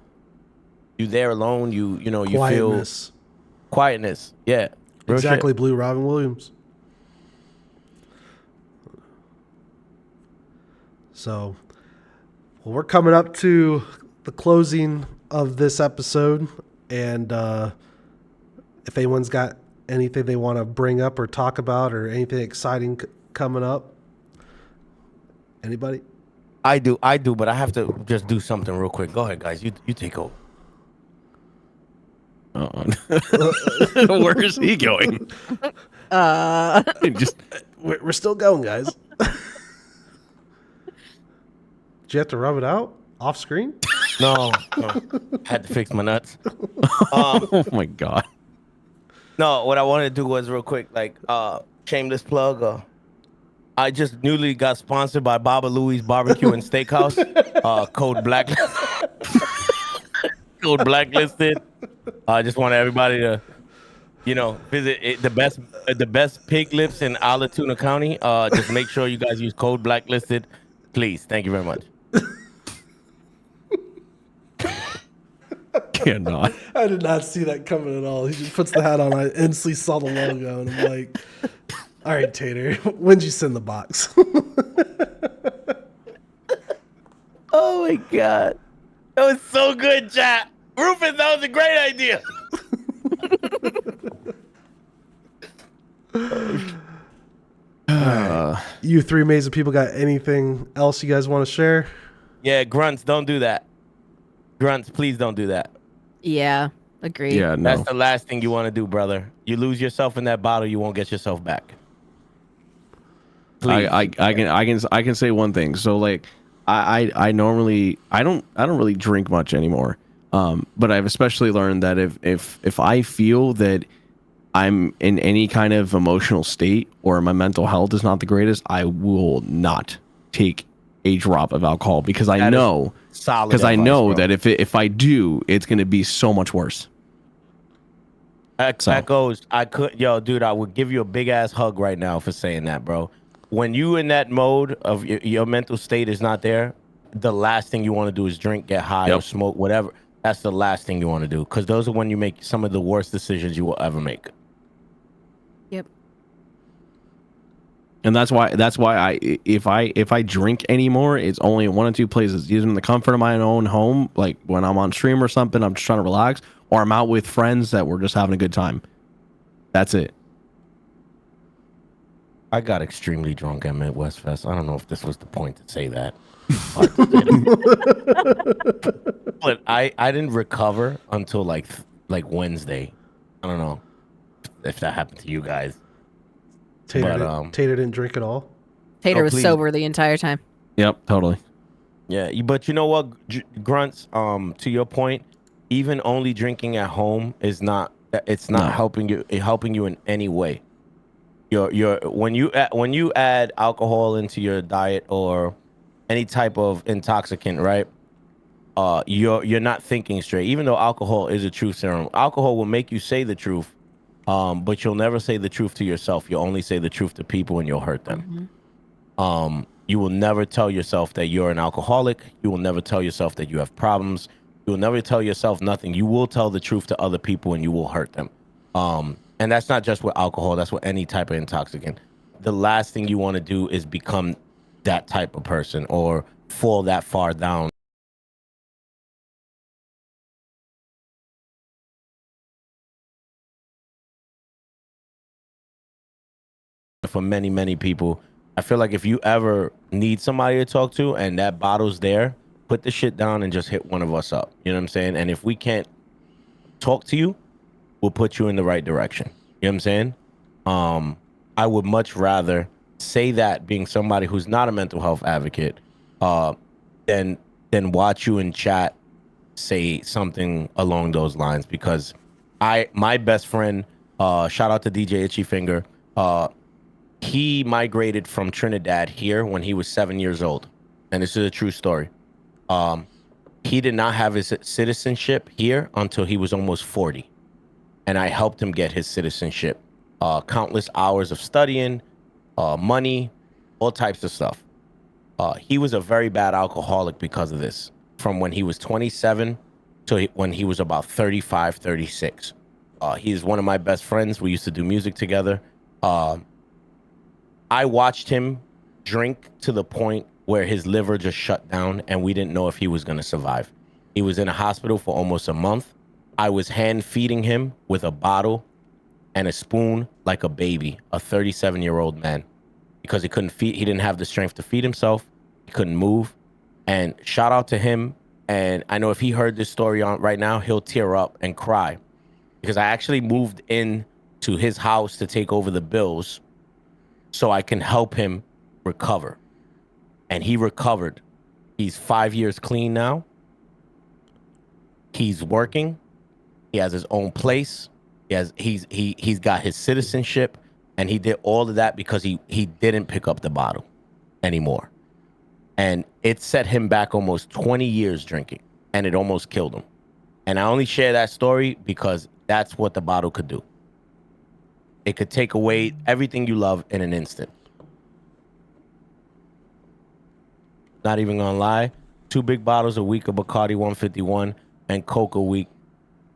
You there alone. You know you feel Quietness. quietness. Yeah, real Exactly, shit. Blue Robin Williams. So, well, we're coming up to the closing of this episode, and if anyone's got anything they want to bring up or talk about, or anything exciting coming up, anybody? I do, but I have to just do something real quick. Go ahead, guys. You take over. Where is he going? Just We're still going, guys. Did you have to rub it out off screen? No, had to fix my nuts. oh my god. No, what I wanted to do was real quick, like shameless plug. I just newly got sponsored by Baba Louie's Barbecue and Steakhouse. Code black, code blacklisted. I just want everybody to, visit the best pig lips in Alatoona County. Just make sure you guys use code blacklisted, please. Thank you very much. Cannot. I did not see that coming at all. He just puts the hat on. I instantly saw the logo, and I'm like, all right, Tater, when'd you send the box? Oh my god, that was so good, chat. Rufus, that was a great idea. You three amazing people got anything else you guys want to share? Yeah, grunts, don't do that. Grunts, please don't do that. Yeah, agreed. Yeah, no. That's the last thing you want to do, brother. You lose yourself in that bottle, you won't get yourself back. Please. I can say one thing. So like I normally I don't really drink much anymore. But I've especially learned that if I feel that I'm in any kind of emotional state or my mental health is not the greatest, I will not take a drop of alcohol because I know that if I do, it's going to be so much worse. Echoes, dude, I would give you a big ass hug right now for saying that, bro. When you in that mode of your mental state is not there, the last thing you want to do is drink, get high, or smoke, whatever. That's the last thing you want to do because those are when you make some of the worst decisions you will ever make. Yep. And that's why if I drink anymore, it's only in one or two places, either in the comfort of my own home, like when I'm on stream or something, I'm just trying to relax, or I'm out with friends that we're just having a good time. That's it. I got extremely drunk at Midwest Fest. I don't know if this was the point to say that. But I didn't recover until like Wednesday. I don't know if that happened to you guys. Tater didn't drink at all. Tater was please. sober the entire time. Yep, totally. Yeah, but you know what, grunts? To your point, even only drinking at home is not. It's not helping you in any way. When you add alcohol into your diet or any type of intoxicant, right? You're not thinking straight. Even though alcohol is a truth serum, alcohol will make you say the truth, but you'll never say the truth to yourself. You'll only say the truth to people, and you'll hurt them. Mm-hmm. You will never tell yourself that you're an alcoholic. You will never tell yourself that you have problems. You will never tell yourself nothing. You will tell the truth to other people, and you will hurt them. And that's not just with alcohol. That's with any type of intoxicant. The last thing you want to do is become that type of person or fall that far down. For many, many people, I feel like if you ever need somebody to talk to and that bottle's there, put the shit down and just hit one of us up. You know what I'm saying? And if we can't talk to you, we'll put you in the right direction. You know what I'm saying? I would much rather say that, being somebody who's not a mental health advocate, than watch you in chat say something along those lines. Because my best friend, shout out to DJ Itchy Finger, he migrated from Trinidad here when he was 7 years old, and this is a true story. He did not have his citizenship here until he was almost 40. And I helped him get his citizenship. Countless hours of studying, money, all types of stuff. He was a very bad alcoholic because of this, from when he was 27 to when he was about 35, 36. He's one of my best friends. We used to do music together. I watched him drink to the point where his liver just shut down and we didn't know if he was going to survive. He was in a hospital for almost a month. I was hand feeding him with a bottle and a spoon like a baby, a 37-year-old man, because he didn't have the strength to feed himself. He couldn't move. And shout out to him. And I know if he heard this story on right now, he'll tear up and cry, because I actually moved in to his house to take over the bills so I can help him recover. And he recovered. He's 5 years clean now. He's working. He has his own place. He's got his citizenship, and he did all of that because he didn't pick up the bottle anymore. And it set him back almost 20 years drinking, and it almost killed him. And I only share that story because that's what the bottle could do. It could take away everything you love in an instant. Not even gonna lie, 2 big bottles a week of Bacardi 151 and Coke a week.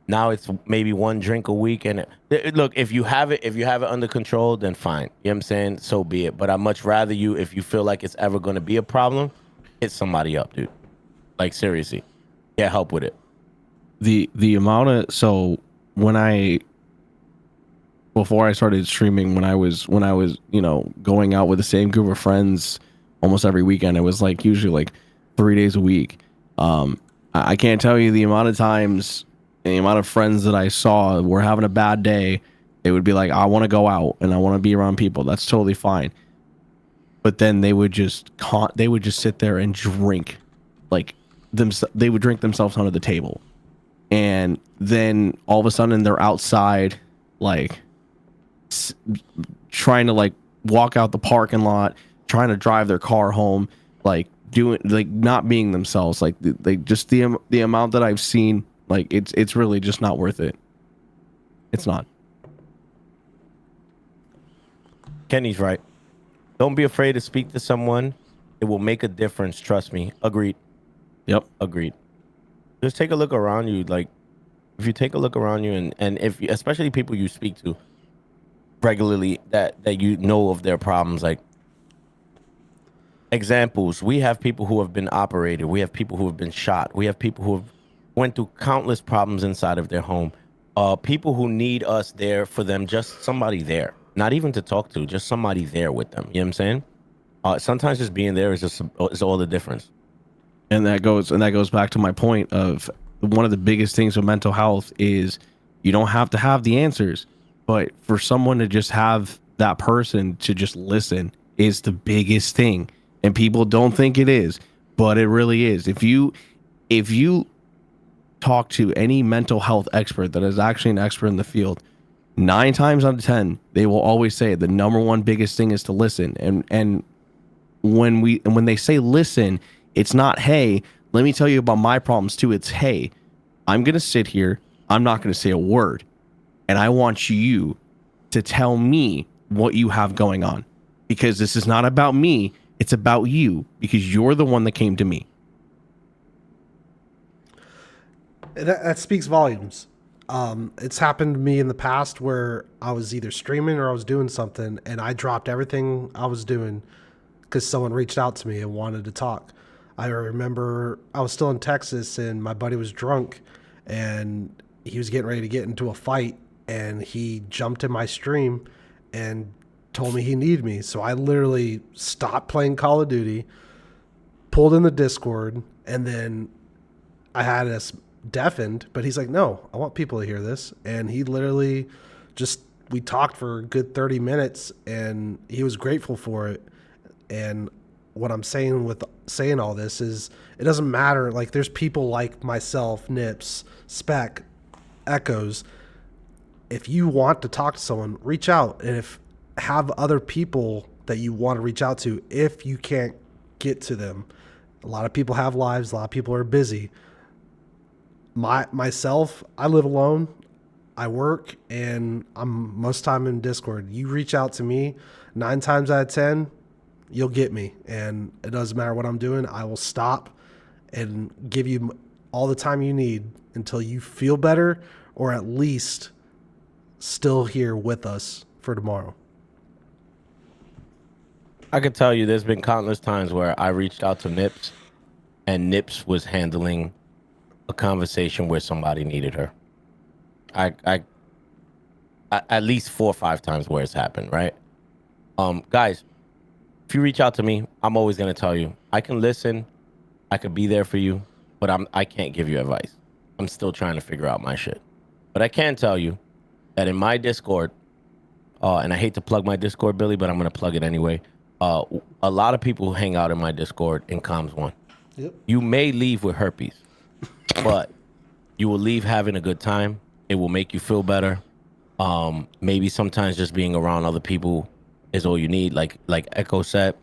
Now it's maybe 1 drink a week. And look, if you have it under control, then fine. You know what I'm saying? So be it. But I'd much rather you, if you feel like it's ever going to be a problem, hit somebody up, dude. Like, seriously, get help with it. The amount of, so before I started streaming, when I was going out with the same group of friends almost every weekend, it was like usually like 3 days a week. I can't tell you the amount of times, the amount of friends that I saw were having a bad day. They would be like, I want to go out and I want to be around people. That's totally fine. But then they would just sit there and drink, like they would drink themselves under the table. And then all of a sudden they're outside, like trying to like walk out the parking lot, trying to drive their car home, like doing, like not being themselves. Like just the amount that I've seen, like it's really just not worth it. It's not. Kenny's right. Don't be afraid to speak to someone. It will make a difference. Trust me. Agreed. Yep. Agreed. Just take a look around you. Like, if you take a look around you, and if you, especially people you speak to regularly that you know of their problems, like examples, we have people who have been operated. We have people who have been shot. We have people who have went through countless problems inside of their home. People who need us there for them, just somebody there. Not even to talk to, just somebody there with them. You know what I'm saying? Sometimes just being there is all the difference. And that goes back to my point of one of the biggest things with mental health is you don't have to have the answers, but for someone to just have that person to just listen is the biggest thing. And people don't think it is, but it really is. If you talk to any mental health expert that is actually an expert in the field, 9 times out of 10, they will always say the number one biggest thing is to listen. And when they say listen, it's not, hey, let me tell you about my problems too. It's, hey, I'm going to sit here. I'm not going to say a word. And I want you to tell me what you have going on, because this is not about me. It's about you, because you're the one that came to me. That speaks volumes. It's happened to me in the past where I was either streaming or I was doing something and I dropped everything I was doing because someone reached out to me and wanted to talk. I remember I was still in Texas and my buddy was drunk and he was getting ready to get into a fight, and he jumped in my stream and told me he needed me. So I literally stopped playing Call of Duty, pulled in the Discord, and then I had us deafened, but he's like, no, I want people to hear this. And he literally we talked for a good 30 minutes and he was grateful for it. And what I'm saying with saying all this is it doesn't matter. Like, there's people like myself, Nips, Spec, Echoes. If you want to talk to someone, reach out, and have other people that you want to reach out to if you can't get to them. A lot of people have lives. A lot of people are busy. myself, I live alone. I work and I'm most time in Discord. You reach out to me 9 times out of 10, you'll get me. And it doesn't matter what I'm doing. I will stop and give you all the time you need until you feel better or at least still here with us for tomorrow. I could tell you there's been countless times where I reached out to Nips and Nips was handling a conversation where somebody needed her. I at least 4 or 5 times where it's happened, right? Guys, if you reach out to me, I'm always gonna tell you I can listen, I could be there for you, but I can't give you advice. I'm still trying to figure out my shit. But I can tell you that in my Discord, and I hate to plug my Discord, Billy, but I'm gonna plug it anyway. A lot of people who hang out in my Discord in Comms One. Yep. You may leave with herpes, but you will leave having a good time. It will make you feel better. Maybe sometimes just being around other people is all you need, like Echo said.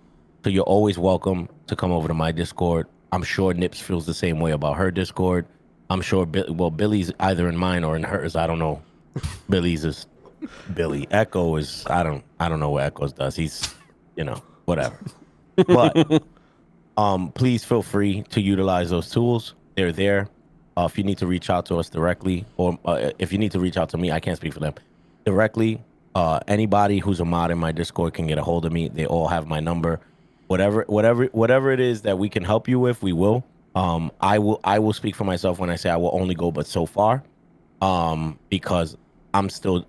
So you're always welcome to come over to my Discord. I'm sure Nips feels the same way about her Discord. I'm sure, Billy's either in mine or in hers. I don't know. Billy's is Billy. Echo is, I don't know what Echo's does. He's, whatever. But please feel free to utilize those tools. They're there. If you need to reach out to us directly, or if you need to reach out to me, I can't speak for them directly. Anybody who's a mod in my Discord can get a hold of me. They all have my number. Whatever it is that we can help you with, we will. I will speak for myself when I say I will only go but so far, because I'm still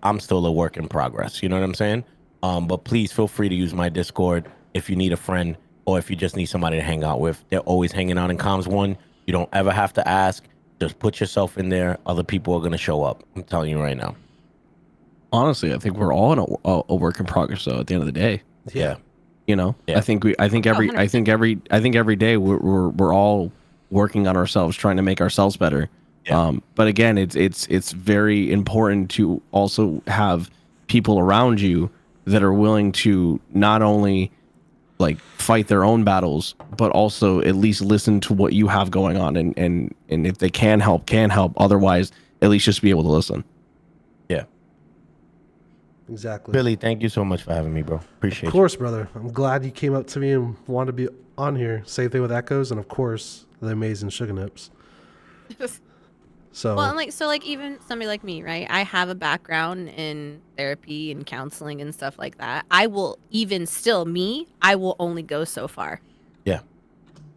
a work in progress. You know what I'm saying? But please feel free to use my Discord if you need a friend or if you just need somebody to hang out with. They're always hanging out in Comms One. You don't ever have to ask. Just put yourself in there. Other people are going to show up. I'm telling you right now. Honestly, I think we're all in a work in progress. Though at the end of the day, yeah. Yeah. I think every day we're all working on ourselves, trying to make ourselves better. Yeah. But again, it's very important to also have people around you that are willing to not only like fight their own battles, but also at least listen to what you have going on, and if they can help. Otherwise, at least just be able to listen. Yeah. Exactly. Billy, thank you so much for having me, bro. Appreciate it. Of course, brother. I'm glad you came up to me and wanted to be on here. Same thing with Echoes, and of course, the amazing SugaNips. So, well, and even somebody like me, right? I have a background in therapy and counseling and stuff like that. I will I will only go so far. Yeah.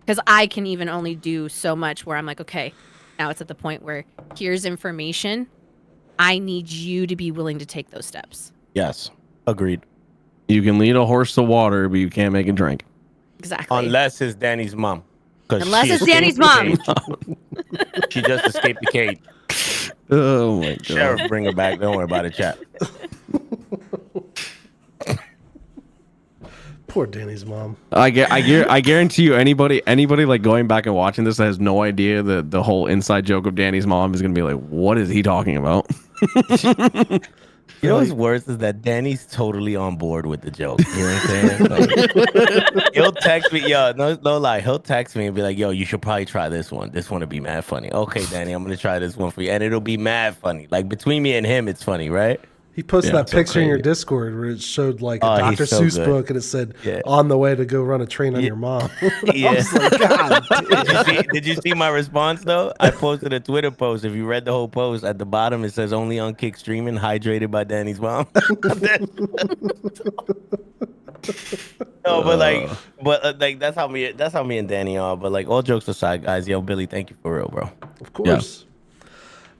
Because I can even only do so much where I'm like, okay, now it's at the point where here's information. I need you to be willing to take those steps. Yes. Agreed. You can lead a horse to water, but you can't make it drink. Exactly. Unless it's Danny's mom. Unless it's Danny's mom. She just escaped the cage. Oh my god. Sheriff, bring her back. Don't worry about it, chat. poor Danny's mom. I guarantee you, anybody like going back and watching this that has no idea that the whole inside joke of Danny's mom is gonna be like, what is he talking about? You know what's worse is that Danny's totally on board with the joke. You know what I'm saying? Like, he'll text me, no lie. He'll text me and be like, yo, you should probably try this one. This one will be mad funny. Okay, Danny, I'm going to try this one for you. And it'll be mad funny. Like, between me and him, it's funny, right? He posted that picture in your Discord where it showed like a Dr. Seuss book and it said, on the way to go run a train on your mom. Yeah. I was like, God. Did you see my response, though? I posted a Twitter post. If you read the whole post, at the bottom, it says, only on Kick Streaming, hydrated by Danny's mom. No, but that's how me and Danny are. But like, all jokes aside, guys, yo, Billy, thank you for real, bro. Of course. Yeah.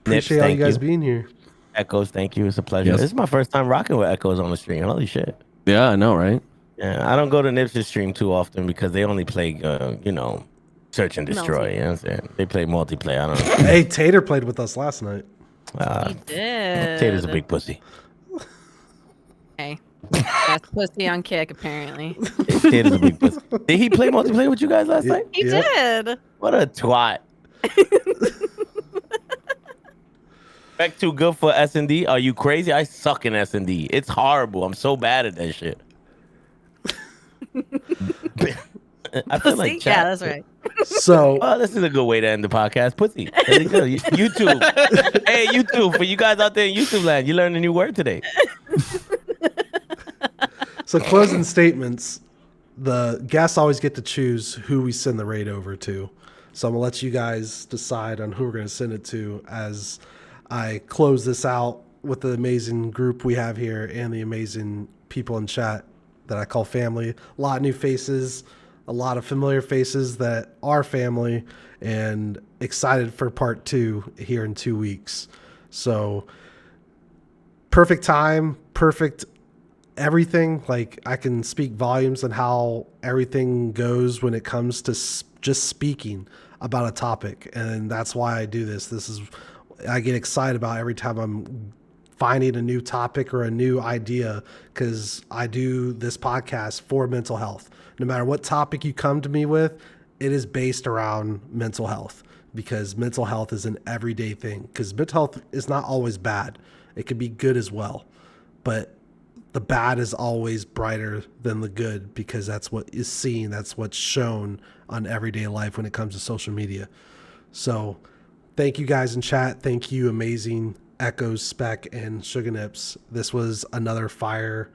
Appreciate all you guys being here. Echoes, thank you. It's a pleasure. Yes. This is my first time rocking with Echoes on the stream. Holy shit. Yeah, I know, right? Yeah, I don't go to Nips' stream too often because they only play, search and destroy. You know what I'm saying? They play multiplayer. I don't know. Hey, Tater played with us last night. He did. Tater's a big pussy. Okay. That's pussy on Kick, apparently. Tater's a big pussy. Did he play multiplayer with you guys last night? He did. What a twat. Spec too good for S&D? Are you crazy? I suck in S&D. It's horrible. I'm so bad at that shit. I feel like chat, yeah, that's right. So Well, this is a good way to end the podcast. Pussy. Really good. YouTube. Hey, YouTube. For you guys out there in YouTube land, you learned a new word today. So closing statements, the guests always get to choose who we send the raid over to. So I'm gonna let you guys decide on who we're gonna send it to as I close this out with the amazing group we have here and the amazing people in chat that I call family. A lot of new faces, a lot of familiar faces that are family, and excited for part 2 here in 2 weeks. So perfect time, perfect everything. Like, I can speak volumes on how everything goes when it comes to just speaking about a topic, and that's why I do this. I get excited about every time I'm finding a new topic or a new idea, because I do this podcast for mental health. No matter what topic you come to me with, it is based around mental health, because mental health is an everyday thing. Because mental health is not always bad. It could be good as well, but the bad is always brighter than the good, because that's what is seen. That's what's shown on everyday life when it comes to social media. So thank you guys in chat. Thank you, amazing Echoes, Spec, and SugaNips. This was another fire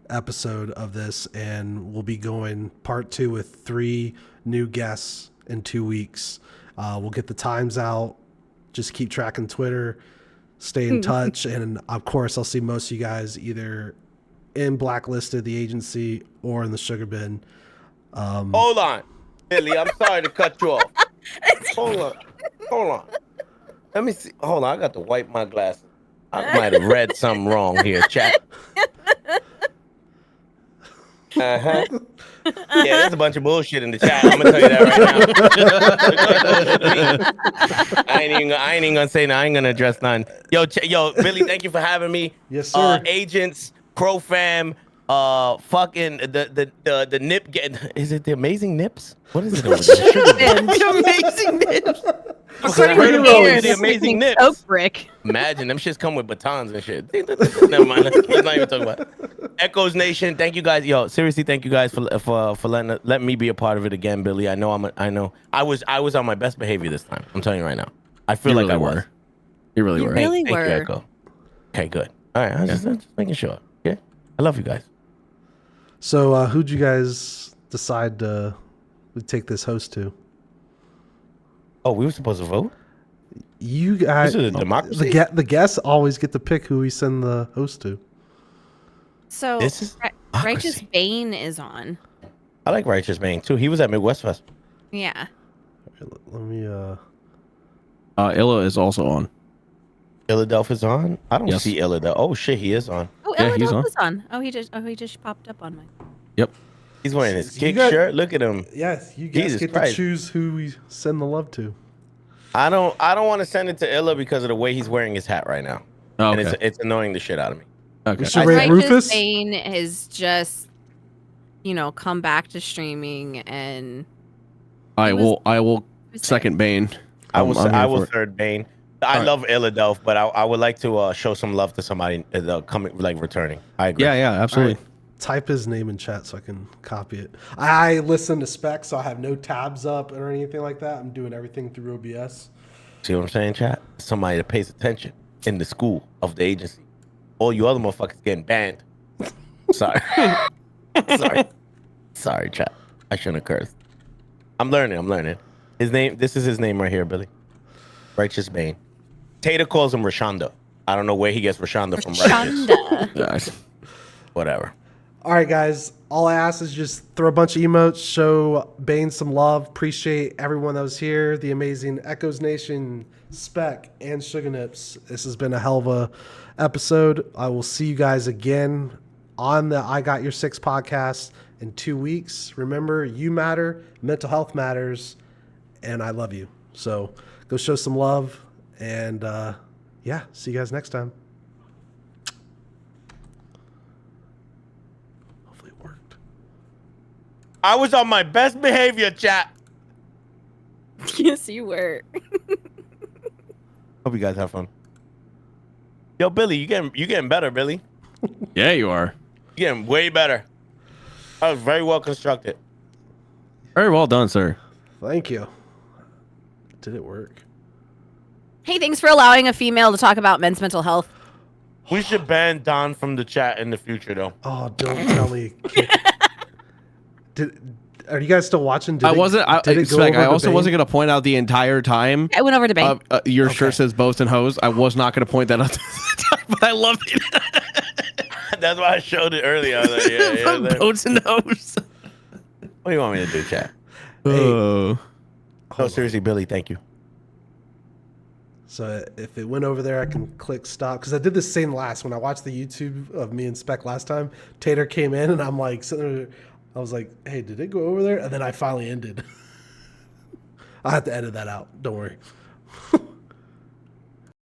episode of this, and we'll be going part 2 with 3 new guests in 2 weeks. We'll get the times out. Just keep tracking Twitter. Stay in touch. And of course, I'll see most of you guys either in Blacklisted, the agency, or in the sugar bin. Hold on, Billy. I'm sorry to cut you off. Hold on. Let me see. Hold on. I got to wipe my glasses. I might have read something wrong here, chat. Yeah, there's a bunch of bullshit in the chat. I'm gonna tell you that right now. I ain't even gonna say no. I ain't gonna address none. Yo, Billy, thank you for having me. Yes, sir. Agents, Crow Fam, fucking the nip. Is it the Amazing Nips? What is it over there? The Amazing Nips. The Amazing Nips. Oak brick. Imagine them shits come with batons and shit. Never mind. Let's not even talk about it. EchosNation, thank you guys. Yo, seriously, thank you guys for letting me be a part of it again, Billy. I know I was on my best behavior this time. I'm telling you right now. I feel like I was. You really were. Really Thank you, were. Echo. Okay, good. All right, I'm just making sure. Okay, I love you guys. So who'd you guys decide to take this host to? Oh, we were supposed to vote? You guys, This is a democracy? the guests always get to pick who we send the host to. So This is Righteous democracy. Bane is on. I like Righteous Bane too. He was at Midwest Fest. Yeah. Let me Illa is also on. Philadelphia's on? I don't Yes. see Philadelphia. Oh shit, he is on. Oh, Yeah, he's Ella is on. Oh, he just popped up on mine. Yep. He's wearing his You kick got- shirt. Look at him. yes, you guys Jesus get Christ. to choose who we send the love to. I don't want to send it to Illa because of the way he's wearing his hat right now. Oh, And okay. it's annoying the shit out of me. Okay. We should rate Righteous Rufus. Bane has just, come back to streaming, and I was- will was second Bane. I I'm will here for it. third Bane. I love Illadelph, but I would like to show some love to somebody coming, like returning. I agree. Yeah, absolutely. All right, type his name in chat so I can copy it. I listen to Spec, so I have no tabs up or anything like that. I'm doing everything through OBS. See what I'm saying, chat? Somebody that pays attention in the school of the agency. All you other motherfuckers getting banned. Sorry. Sorry, chat. I shouldn't have cursed. I'm learning. This is his name right here, Billy. Righteous Bane. Tater calls him Rashonda. I don't know where he gets Rashonda from. Righteous. Shonda. Nice. Whatever. All right, guys. All I ask is just throw a bunch of emotes, show Bane some love. Appreciate everyone that was here. The amazing EchosNation, Spec, and SugaNips. This has been a hell of a episode. I will see you guys again on the I Got Your 6 podcast in 2 weeks. Remember, you matter, mental health matters, and I love you. So go show some love, and yeah, see you guys next time. Hopefully it worked. I was on my best behavior, chat. Yes, you were. Hope you guys have fun. Yo, Billy, you getting better, Billy. Yeah, you are. You getting way better. That was very well constructed. Very well done, sir. Thank you. Did it work? Hey, thanks for allowing a female to talk about men's mental health. We should ban Don from the chat in the future, though. Oh, don't tell me. Are you guys still watching? I wasn't. Spec, I also wasn't going to point out the entire time. I went over to Bang. Your shirt says boast and hose. I was not going to point that out, but I love it. That's why I showed it earlier. I was like, yeah. Boats and hose. What do you want me to do, chat? Oh. No, seriously, Billy, thank you. So if it went over there, I can click stop. Because I did the same last when I watched the YouTube of me and Spec last time. Tater came in and I'm like, sitting there, I was like, hey, did it go over there? And then I finally ended. I have to edit that out. Don't worry.